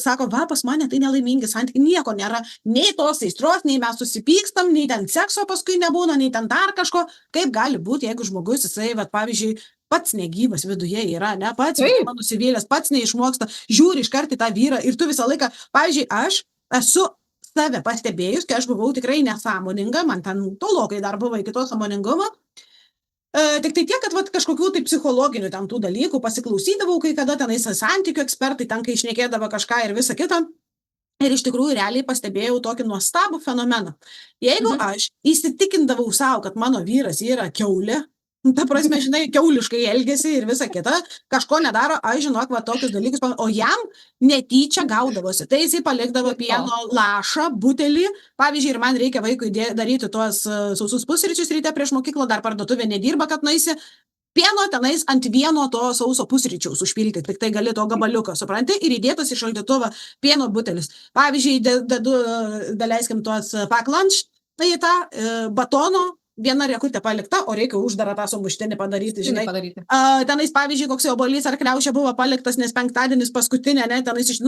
sako, va, pas mane tai nelaimingi santykiai, nieko nėra, nei tos aistros, nei mes susipykstam, nei ten sekso paskui nebūna, nei ten dar kažko. Kaip gali būti, jeigu žmogus, jisai, vat, pavyzdžiui, pats negyvas viduje yra, ne, pats nusivylęs, pats neišmoksta, žiūri iškart į tą vyrą ir tu visą laiką, pavyzdžiui, aš esu save pastebėjus, kai aš buvau tikrai nesąmoninga, man ten tolokai dar buvo iki to sąmoningumo. Tik tai tiek, kad vat, kažkokių tai psichologinių ten tų dalykų pasiklausydavau, kai kada tenais santykių ekspertai, ten kai išnekėdavo kažką ir visa kita. Ir iš tikrųjų realiai pastebėjau tokį nuostabų fenomeną. Jeigu aš įsitikindavau savo, kad mano vyras yra kiaulė, ta prasme, žinai, kiauliškai elgesi ir visa kita, kažko nedaro, aš žinok, va tokius dalykus, o jam netyčia gaudavosi. Tai jisai palikdavo pieno lašą, butelį, pavyzdžiui, ir man reikia vaikui daryti tuos sausus pusryčius ryte prieš mokyklą, dar parduotuvė nedirba, kad nueisi, pieno tenais ant vieno to sauso pusryčiaus užpilti, tik tai gali to gabaliuką, supranti, ir įdėtas į šaldytuvą pieno butelis. Pavyzdžiui, daleiskim tuos pack lunch, tai tą batono, viena riekutė palikta, o reikia uždarą tą sumuštinį padaryti, žinai. Tenais, pavyzdžiui, koks obuolys ar kliaušė buvo paliktas, nes penktadienis paskutinė, ne, tenais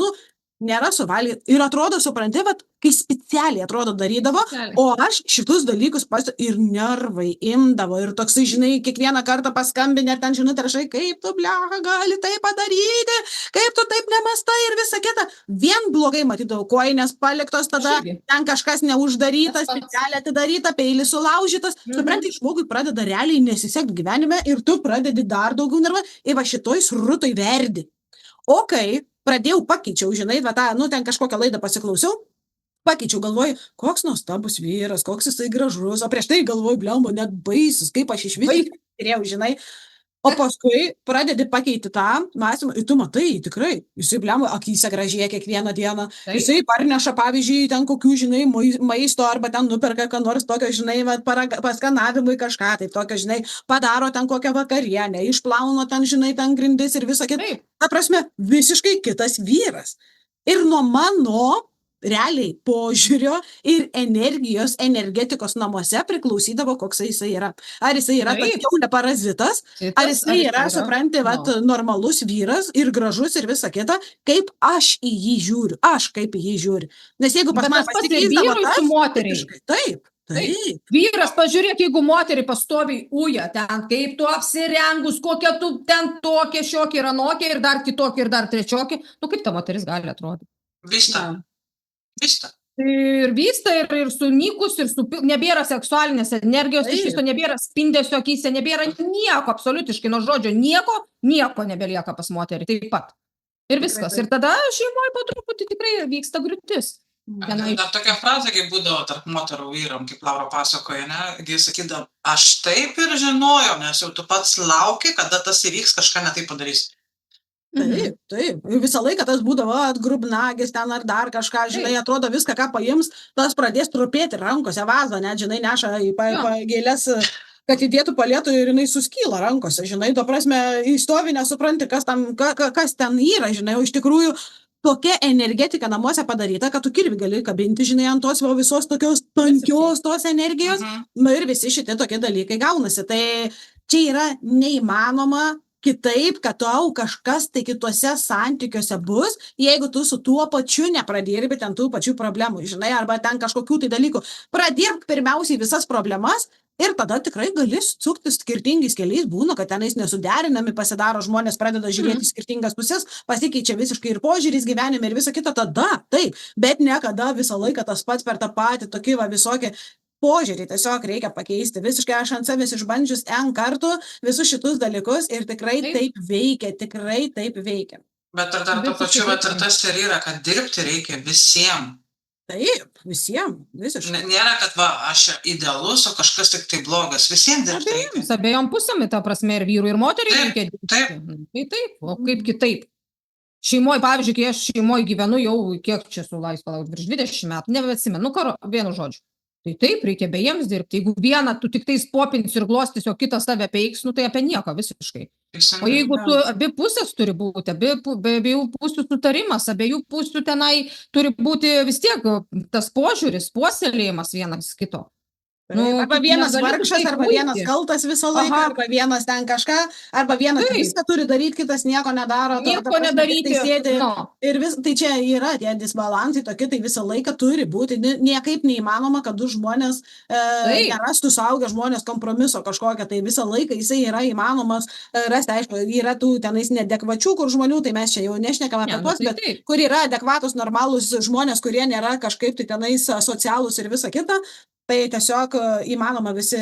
nėra suvalgyti. Ir atrodo, supranti, vat, kai specialiai atrodo darydavo, o aš šitus dalykus ir nervai imdavo. Ir toksai, žinai, kiekvieną kartą paskambinę, ir ten žinutę rašai, kaip tu, blecha, gali tai padaryti, kaip tu taip nemastai ir visa kita. Vien blogai matydavau, koinės paliktos, tada ten kažkas neuždarytas, specialiai atidaryta, peilis sulaužytas. Supranti, žmogui pradeda realiai nesisekti gyvenime ir tu pradedi dar daugiau nervą ir va šitoj srutoj verdi. O kai pradėjau, pakeičiau, žinai, va tą, ten kažkokią laidą pasiklausiau, pakeičiau, galvoju, koks nuostabus vyras, koks jisai gražus, o prieš tai galvoju, bliamba, net baisus, kaip aš iš viso turėjau, žinai. O paskui pradedi pakeiti tą mąstymą ir tu matai, tikrai, jisai bliamba akyse gražėja kiekvieną dieną, jisai parneša, pavyzdžiui, ten kokių, žinai, maisto arba ten nuperka, ką nors tokio, žinai, paskanavimui kažką, taip tokio, žinai, padaro ten kokią vakarienę, išplauno ten, žinai, ten grindis ir visą kitą. Ta prasme, visiškai kitas vyras. Ir nuo mano realiai požiūrio ir energijos, energetikos namuose priklausydavo, koks jisai yra. Ar jisai yra tas kiaulė parazitas, ar jisai yra, supranti, normalus vyras ir gražus ir visa kita, kaip aš į jį žiūriu. Aš kaip į jį žiūriu. Nes jeigu pas man pasikeisdavo tas, taip. Vyras, pažiūrėk, jeigu moterį pastoviai uja ten, kaip tu apsirengus, kokia tu ten tokia, šiokia ir anokia, ir dar kitokia, ir dar trečiokia, kaip ta moteris gali atrodyti? Vysta. Ir vysta, ir sunykus, ir nebėra seksualinės energijos, iš viso nebėra spindesio akyse, nebėra nieko, absoliutiškai nuo žodžio, nieko nebelieka pas moterį, taip pat. Ir viskas. Ir tada šeimoje po truputį tikrai vyksta griūtis. Dar tokia frazė, kaip būdavo tarp moterų vyram, kaip Laura pasakoja, ne, sakydavo, aš taip ir žinojau, nes jau tu pats lauki, kada tas įvyks, kažką netai padarys. Taip. Ir visą laiką tas būdavo grubnagis ten ar dar kažką, žinai, atrodo viską, ką paims, tas pradės trupėti rankose, vazą, net, žinai, neša į gėlės, kad įdėtų palėtų ir jinai suskyla rankose, žinai, to prasme, įstovi nesupranti, kas ten yra, žinai, o iš tikrųjų tokia energetika namuose padaryta, kad tu kirvį gali kabinti, žinai, ant tos visos tokios tankios tos energijos, ir visi šitie tokie dalykai gaunasi. Tai čia yra neįmanoma kitaip, kad tau kažkas tai kituose santykiuose bus, jeigu tu su tuo pačiu nepradirbi ten tų pačių problemų, žinai, arba ten kažkokių tai dalykų. Pradirb pirmiausiai visas problemas ir tada tikrai gali suktis skirtingais keliais, būna, kad tenais nesuderinami pasidaro, žmonės pradeda žiūrėti skirtingas pusės, pasikeičia visiškai ir požiūris gyvenime ir visa kita, tada taip, bet niekada visą laiką tas pats per tą patį, tokį va visokie požiūrį tiesiog reikia pakeisti. Visiškai aš ant savęs išbandžius N kartų visus šitus dalykus ir tikrai taip veikia. Bet ir dar tuo pačiu, bet ir tas ir yra, kad dirbti reikia visiems. Taip, visiems, visiškai. Nėra, kad va, aš idealus, o kažkas tik tai blogas. Visiems dirbti reikia. Abiejom pusėm, ta prasme, ir vyrui, ir moteriai reikia dirbti. Taip. O kaip kitaip? Šeimoje, pavyzdžiui, kai aš šeimoje gyvenu jau, kiek čia su laisva, virš 20 metų, nebeatsimenu, vienu žodžiu. Tai taip, reikia bejiems dirbti. Jeigu vieną tu tik tais popinsi ir glostys, o kitas tave peiks, tai apie nieką visiškai. O jeigu tu abi pusės turi būti, abiejų pusių sutarimas, abiejų pusių tenai turi būti vis tiek tas požiūris, puoselėjimas vienas kito. Arba vienas vargšas, arba vienas kaltas visą laiką, arba vienas ten kažką, arba vienas viską turi daryti, kitas nieko nedaro. Nieko nedaryti. Ir tai čia yra tie disbalansai tokie, tai visą laiką turi būti. Niekaip neįmanoma, kad du žmonės nerastų suaugę žmonės kompromiso kažkokią, tai visą laiką jisai yra įmanomas rasti. Aišku, yra tų tenais neadekvačių kur žmonių, tai mes čia jau nešnekam apie tuos, bet kur yra adekvatus, normalūs žmonės, kurie nėra kažkaip tai tenais socialūs ir visa kita. Tai tiesiog įmanoma visi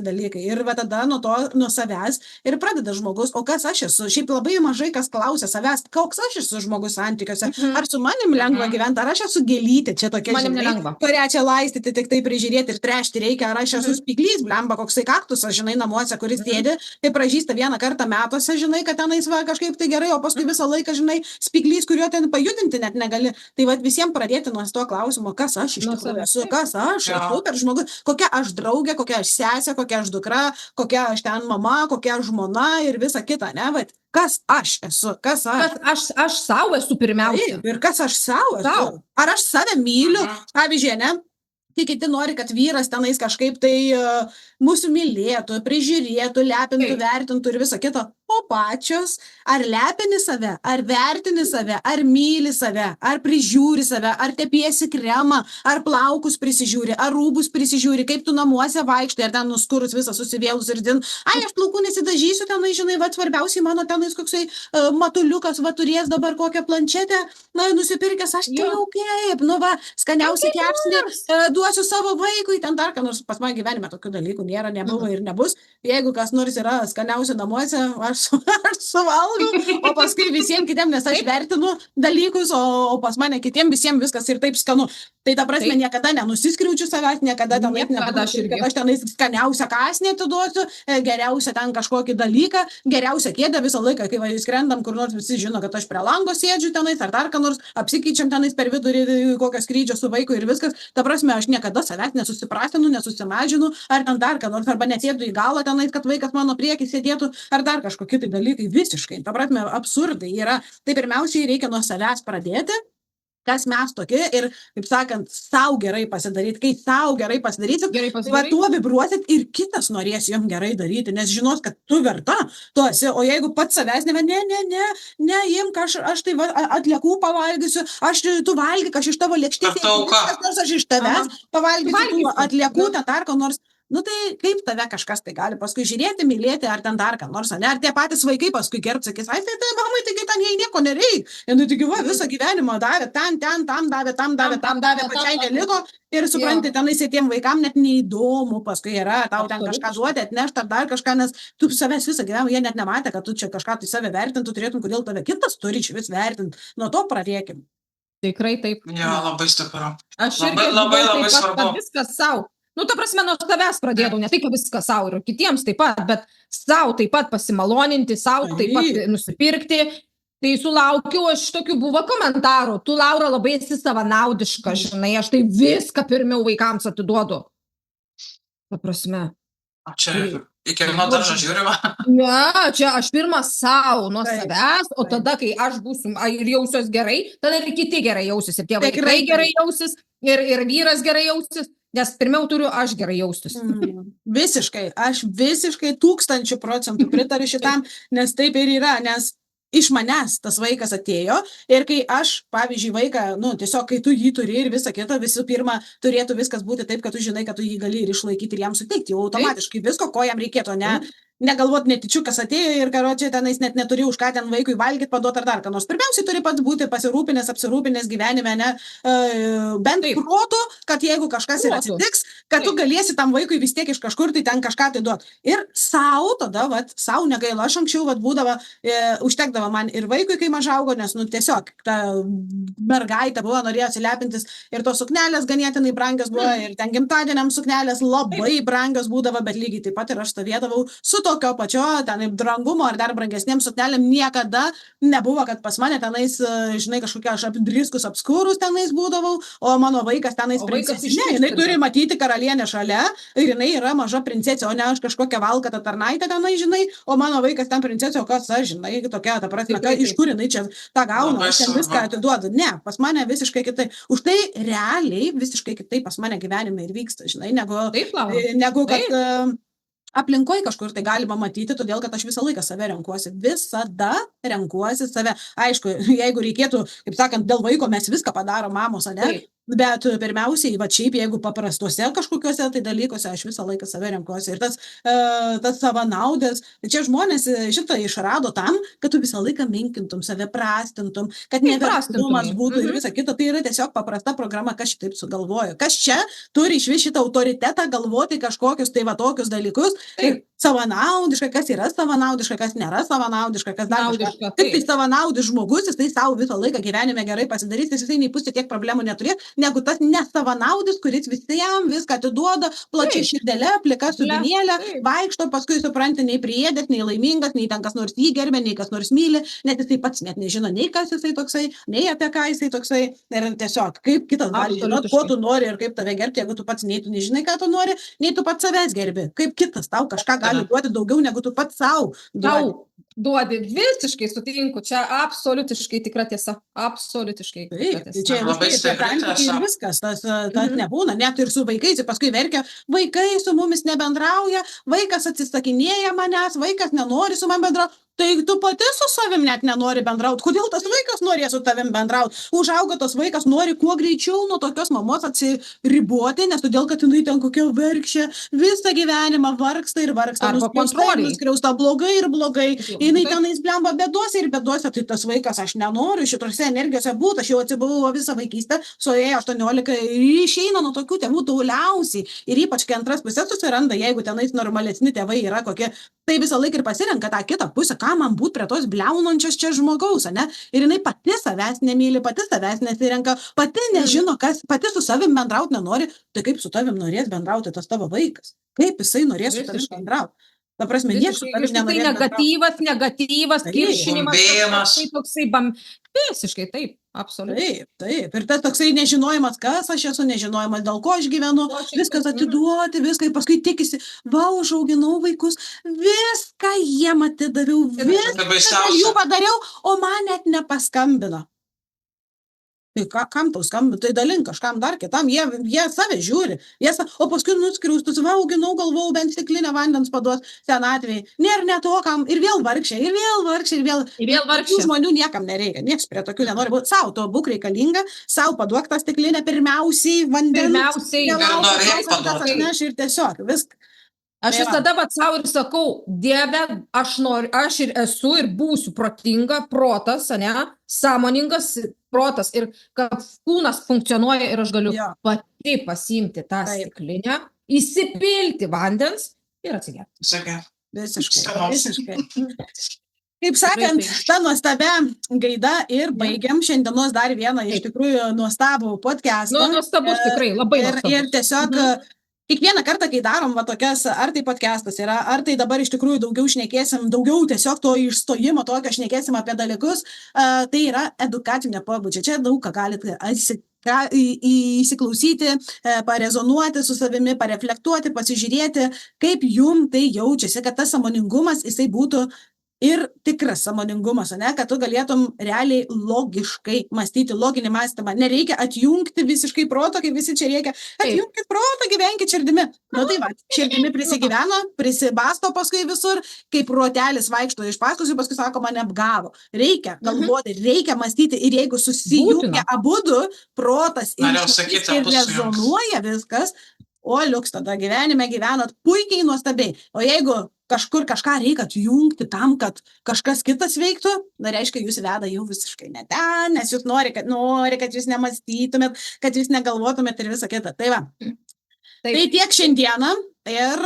dalykai. Ir va tada nuo savęs ir pradeda žmogus, o kas aš esu? Šiaip labai mažai kas klausia savęs, koks aš esu žmogus santykiuose. Ar su manim lengva gyventi, ar aš esu gėlytė, čia tokia žinai, kurią čia laistyti, tik tai prižiūrėti ir trešti reikia, ar aš esu spyglys, blemba, koksai kaktusas, žinai, namuose, kuris sėdi, tai pražįsta vieną kartą metuose, žinai, kad tenais va kažkaip tai gerai, o paskui visą laiką, žinai, spyglys, kurio ten pajudinti net negali. Tai va visiems pradėti nuo to klausimo, kas aš iš tikrųjų esu, kas aš esu per žmogus, kokia aš draugė, kokia aš sesė, kokia aš dukra, kokia aš ten mama, kokia aš žmona ir visa kita, ne, bet kas aš esu, kas aš. Aš savo esu pirmiausia. Ir kas aš savo esu. Ar aš save myliu, pavyzdžiui, ne, tai kiti nori, kad vyras tenais kažkaip tai mūsų mylėtų, prižiūrėtų, lepintų, vertintų ir visa kita. O pačios, ar lepini save, ar vertini save, ar myli save, ar prižiūri save, ar tepiesi kremą, ar plaukus prisižiūri, ar rūbus prisižiūri, kaip tu namuose vaikštai, ar ten nuskurus visą susivėlus ir din, aš plaukų nesidažysiu tenai, žinai, va, svarbiausiai mano tenais koksai matuliukas, va, turės dabar kokią planšetę, na, nusipirkęs, aš tai jau kaip, nu, va, skaniausiai kepsnį duosiu savo vaikui, ten dar, ką nors pas man gyvenime tokių dalykų nėra, nebuvo ir nebus, jeigu kas nors yra skaniausia namuose, aš suvalgau, o paskui visiems kitiem, nes aš vertinu dalykus, o pas mane kitiem visiems viskas ir taip skanu. Tai ta prasme niekada nenusiskriaučiu savęs, niekada ten aš tenais skaniausią kąsnį atiduosiu, geriausią ten kažkokį dalyką, geriausią kėdę visą laiką, kai va, skrendam, kur nors visi žino, kad aš prie lango sėdžiu tenais, ar dar ką nors, apsikeičiam tenais per vidurį kokią skrydžio su vaiku ir viskas. Ta prasme, aš niekada savęs nesusiprastinu, nesusimažinu, ar ten dar ką nors, arba nesėdu į galą tenais, kad vaikas mano priekį sėdėtų, ar dar kažkokie tai dalykai visiškai. Ta prasme, absurdai yra. Tai pirmiausiai reikia nuo savęs pradėti, kas mes tokie ir, kaip sakant, sau gerai pasidaryti. Kai sau gerai pasidarysit, va tuo vibruosit ir kitas norės jums gerai daryti, nes žinos, kad tu verta, tu esi, o jeigu pats savęs imk, aš tai va, atliekų pavalgysiu, tu valgyk, aš iš tavo lėkštės, nors aš iš tavęs pavalgysiu atliekų, ten dar ko nors. Nu tai kaip tave kažkas tai gali paskui žiūrėti, mylėti, ar ten dar ką nors, ne? Ar tie patys vaikai paskui gerbt sakys, ai tai mamai, taigi ten jai nieko nereik. Ir nu taigi va, visą gyvenimą davė, tam davė, pačiai neliko. Ir supranti, tenais tiem vaikam net neįdomu paskui yra, tau ten kažką duoti, atnešti ar dar kažką, nes tu savęs visą gyvenimą, jie net nematė, kad tu čia kažką tai save vertintų, turėtum, kodėl tave kitas turi iš vis vertinti. Nuo to pradėkim. Tikrai taip. Jo, labai stipru. Aš irgi labai svarbu. Viskas sau. Nu, ta prasme, nuo tavęs pradėdavau, ne tik viską savo ir kitiems taip pat, bet savo taip pat pasimaloninti, savo taip pat nusipirkti. Tai sulaukiu, aš tokių buvo komentarų. Tu, Laura, labai esi savanaudiška, žinai, aš tai viską pirmiau vaikams atiduodu. Ta prasme. Čia iki vieno daržo žiūrima. Ne, čia aš pirmą savo nuo savęs, o tada, kai aš būsiu ir jausiuos gerai, tada ir kiti gerai jausis, ir tie vaikai gerai jausis, ir vyras gerai jausis. Nes pirmiau turiu aš gerai jaustis. Visiškai, aš visiškai 1000% pritariu šitam, nes taip ir yra, nes iš manęs tas vaikas atėjo ir kai aš, pavyzdžiui, vaiką, tiesiog kai tu jį turi ir visą kitą, visų pirma, turėtų viskas būti taip, kad tu žinai, kad tu jį gali ir išlaikyti ir jam suteikti, jau automatiškai visko, ko jam reikėtų, negalvot netyčiukas atėjo ir karočią tenais net neturi už ką ten vaikui valgyti, paduoti ar dar ką nors. Pirmiausiai turi pats būti pasirūpinęs, apsirūpinęs gyvenime, bent protu, kad jeigu kažkas ir atsitiks, kad tu galėsi tam vaikui vis tiek iš kažkur tai ten kažką tai duoti. Ir savo tada, savo negaila, aš anksčiau būdavo, užtekdavo man ir vaikui, kai mažaugo, nes, tiesiog ta mergaitė buvo, norėjo atsilepintis ir tos suknelės ganėtinai brangios buvo ir ten gimtadieniam suknelės labai brangios būdavo, bet lygiai taip pat ir aš stovėdavau su tokio pačio, ten brangumo ar dar brangesnėm suknelėm niekada nebuvo, kad pas mane tenais, žinai, kažkokia aš apdriskus apskūrus tenais būdavau, o mano vaikas tenais princesė. Ne, jinai turi matyti karalienę šalia ir jinai yra maža princesė, o ne aš kažkokią valkatą tarnaitę tenai, žinai, o mano vaikas ten princesė, o kas aš, žinai, tokia, ta prasme, iš kur jinai čia tą gauna, aš ten viską atiduodu. Ne, pas mane visiškai kitaip. Už tai realiai visiškai kitaip pas mane gyvenime ir vyksta, žinai, negu kad aplinkoj kažkur tai galima matyti, todėl kad aš visą laiką save renkuosi. Visada renkuosi save. Aišku, jeigu reikėtų, kaip sakant, dėl vaiko mes viską padaro mamos, ne? Bet pirmiausiai, šiaip, jeigu paprastuose kažkokiuose tai dalykuose, aš visą laiką save renkuosi. Ir tas savanaudės, čia žmonės šitą išrado tam, kad tu visą laiką menkintum, save prastintum, kad neverstumas būtų ir visa kita. Tai yra tiesiog paprasta programa, kas šitaip sugalvojo. Kas čia turi iš vis šitą autoritetą galvoti kažkokius tai tokius dalykus. Ir savanaudiška, kas yra savanaudiška, kas nėra savanaudiška, kas dar kažkas. Tik tai savanaudis žmogus, jisai savo visą laiką gyvenime gerai pasidarys, jisai nei pusė tiek problemų neturės, negu tas nesavanaudis, kuris visiem viską atiduoda, plačiai širdelė, plika subinėlė, vaikšto, paskui supranti, nei priėdės, nei laimingas, nei ten kas nors jį gerbė, nei kas nors myli, net jisai pats net nežino, nei kas jisai toksai, nei apie ką jisai toksai. Ir tiesiog, kaip kitas gali žinot, ko tu nori ir kaip tave gerbti, jeigu tu pats nei tu nežinai, ką tu nori, nei tu pats savęs gerbi. Kaip kitas tau kažką gali duoti daugiau, negu tu pats savo duodi. Visiškai sutinku, čia absoliutiškai tikra tiesa. Absoliutiškai tikra tiesa. Čia ir viskas, tas nebūna, net ir su vaikais, paskui verkia, vaikai su mumis nebendrauja, vaikas atsisakinėja manęs, vaikas nenori su man bendrauti. Tai tu pati su savim net nenori bendrauti. Kodėl tas vaikas norės su tavim bendrauti? Užauga tas vaikas, nori kuo greičiau nuo tokios mamos atsiriboti, nes todėl, kad jinai ten kokia verkšė, visą gyvenimą vargsta ir vargsta. Nuskriausta blogai ir blogai. Jinai tenais blemba bėduose ir bėduose. Tai tas vaikas, aš nenoriu šitose energijose būti. Aš jau atsibuvau visą vaikystę, suėjo 18 ir išeina nuo tokių tėvų tauliausiai. Ir ypač, kai antras pusė susiranda, jeigu tenais normalesni tėvai yra kokie, tai visą laiką ir pasirenka tą kitą pusę, ką man būt prie tos bliaunančios čia žmogaus, ne? Ir jinai pati savęs nemyli, pati savęs nesirenka, pati nežino, kas, pati su savim bendrauti nenori, tai kaip su tavim norės bendrauti tas tavo vaikas? Kaip jisai norės su tavim bendrauti? Ta prasme, niekas su tavim nenorės bendrauti. Negatyvas, kiršinimas, tai toksai visiškai taip, absoliučiai. Taip. Ir tas toksai nežinojimas, kas aš esu, nežinojimas, dėl ko aš gyvenu, viskas atiduoti, viską, paskui tikisi, užauginau vaikus, viską jiem atidaviau, viską jų padariau, o man net nepaskambino. Tai kam tau skambina, tai dalink kažkam dar kitam, jie save žiūri, o paskui nuskriaustus, auginau, galvojau, bent stiklinę vandens paduos senatvėj, nėra ne to, kam, ir vėl vargšė. Tokių žmonių niekam nereikia, nieks prie tokių nenori būti, savo to būk reikalinga, savo paduok tą stiklinę, pirmiausiai vandens, ir tiesiog viską. Aš visada savo ir sakau, Dieve, aš ir esu ir būsiu protinga, protas, sąmoningas protas ir kad kūnas funkcionuoja ir aš galiu pati pasiimti tą stiklinę, įsipilti vandens ir atsigerti. Visiškai. Kaip sakant, tą nuostabę gaidą ir baigiam šiandienos dar vieną iš tikrųjų nuostabų podcastą. Nuostabus tikrai, labai nuostabus. Ir tiesiog kiekvieną kartą, kai darom tokias, ar tai podcastas yra, ar tai dabar iš tikrųjų daugiau šnekėsim, daugiau tiesiog to išstojimo, tokio šnekėsim apie dalykus, tai yra edukacinio pobūdžio. Čia daug ką galite įsiklausyti, parezonuoti su savimi, pareflektuoti, pasižiūrėti, kaip jum tai jaučiasi, kad tas sąmoningumas, jisai būtų ir tikras sąmoningumas, ne, kad tu galėtum realiai logiškai mąstyti, loginį mąstymą. Nereikia atjungti visiškai proto, kaip visi čia reikia. Atjungkit protą, gyvenkit širdimi. Na tai va, širdimi prisigyveno, prisibasto paskui visur, kaip protelis vaikšto iš paskui, paskui sako, mane apgavo. Reikia galvoti, reikia mąstyti ir jeigu susijungia abudu, protas ir rezonuoja viskas, o liuks tada gyvenime gyvenat puikiai nuostabiai. O jeigu kažkur kažką reikia atjungti tam, kad kažkas kitas veiktų, na reiškia, jūs veda jau visiškai ne ten, nes jūs nori, kad jūs nemąstytumėt, kad jūs negalvotumėt ir visą kitą. Tai va. Tai tiek šiandieną ir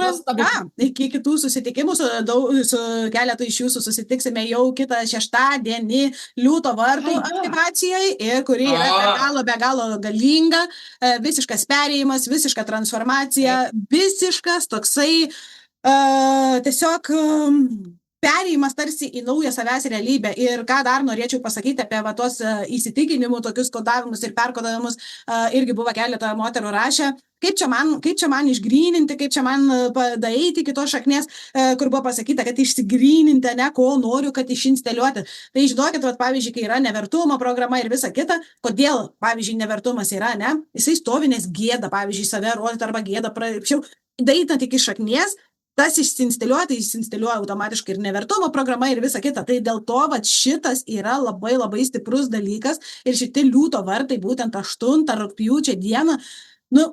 iki kitų susitikimų su keletu iš jūsų susitiksime jau kitą šeštadienį liūto vartų aktyvacijai, kuri yra be galo galinga, visiškas perėjimas, visiška transformacija, visiškas toksai tiesiog perėjimas tarsi į naują savęs realybę. Ir ką dar norėčiau pasakyti apie tos įsitikinimų, tokius kodavimus ir perkodavimus, irgi buvo keletą moterų rašę, kaip čia man išgryninti, kaip čia man daeiti iki tos šaknies, kur buvo pasakyta, kad išsigryninti, ne, ko noriu, kad išinsteliuoti. Tai žinokit, pavyzdžiui, kai yra nevertumo programa ir visa kita, kodėl, pavyzdžiui, nevertumas yra, ne, jisai stovi, nes gėda, pavyzdžiui, save rodyti arba gėda, daeitant iki šaknies, tas išsinsteliuoja automatiškai ir nevertumo programa ir visa kita. Tai dėl to šitas yra labai labai stiprus dalykas ir šitie liūto vartai būtent 8 rugpjūčio dieną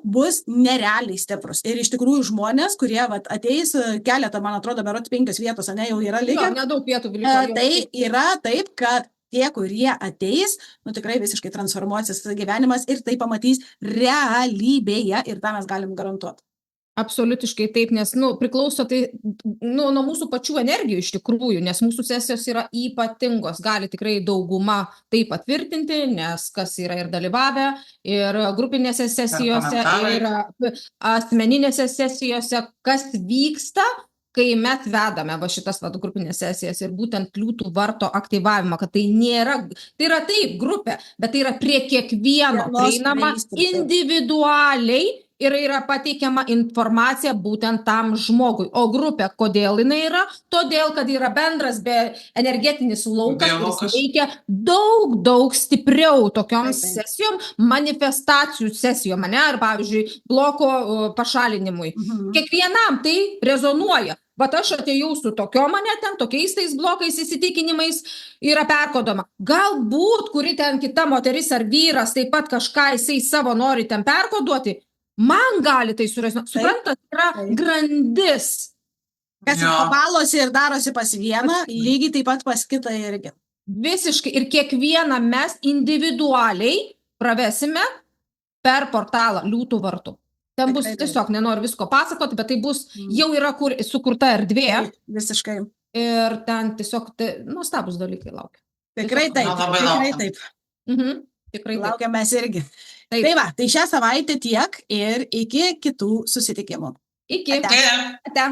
bus nerealiai stiprus. Ir iš tikrųjų žmonės, kurie ateis keletą, man atrodo, berods 5 vietos, ne, jau yra likę. Nedaug vietų liko. Tai yra taip, kad tie, kurie ateis, tikrai visiškai transformuosis gyvenimas ir tai pamatys realybėje ir tą mes galim garantuoti. Absoliutiškai taip, nes priklauso tai nuo mūsų pačių energijų iš tikrųjų, nes mūsų sesijos yra ypatingos, gali tikrai dauguma tai patvirtinti, nes kas yra ir dalyvavę, ir grupinėse sesijose, ir asmeninėse sesijose, kas vyksta, kai mes vedame šitas grupinės sesijas ir būtent liūtų varto aktyvavimą, kad tai nėra, tai yra taip grupė, bet tai yra prie kiekvieno prieinama individualiai, ir yra pateikiama informacija būtent tam žmogui. O grupė, kodėl jinai yra? Todėl, kad yra bendras energetinis laukas, kuris veikia daug stipriau tokiom sesijom, manifestacijų sesijom, ar pavyzdžiui, bloko pašalinimui. Kiekvienam tai rezonuoja. Bet aš atėjau su tokiom ten, tokiais tais blokais įsitikinimais yra perkodama. Galbūt, kuri ten kita moteris ar vyras taip pat kažką jisai savo nori ten perkoduoti, man gali tai surezonuoti. Suprantat, yra grandis. Kas pabalosi ir darosi pas vieną, lygiai taip pat pas kitą irgi. Visiškai. Ir kiekvieną mes individualiai pravesime per portalą liūtų vartų. Ten bus tiesiog, nenoriu visko pasakoti, bet tai bus, jau yra sukurta erdvė. Visiškai. Ir ten tiesiog nuostabus dalykai laukia. Tikrai taip. Tikrai taip. Tikrai laukiam mes irgi. Tai va, tai šią savaitę tiek ir iki kitų susitikimų. Iki. Ate. Ate.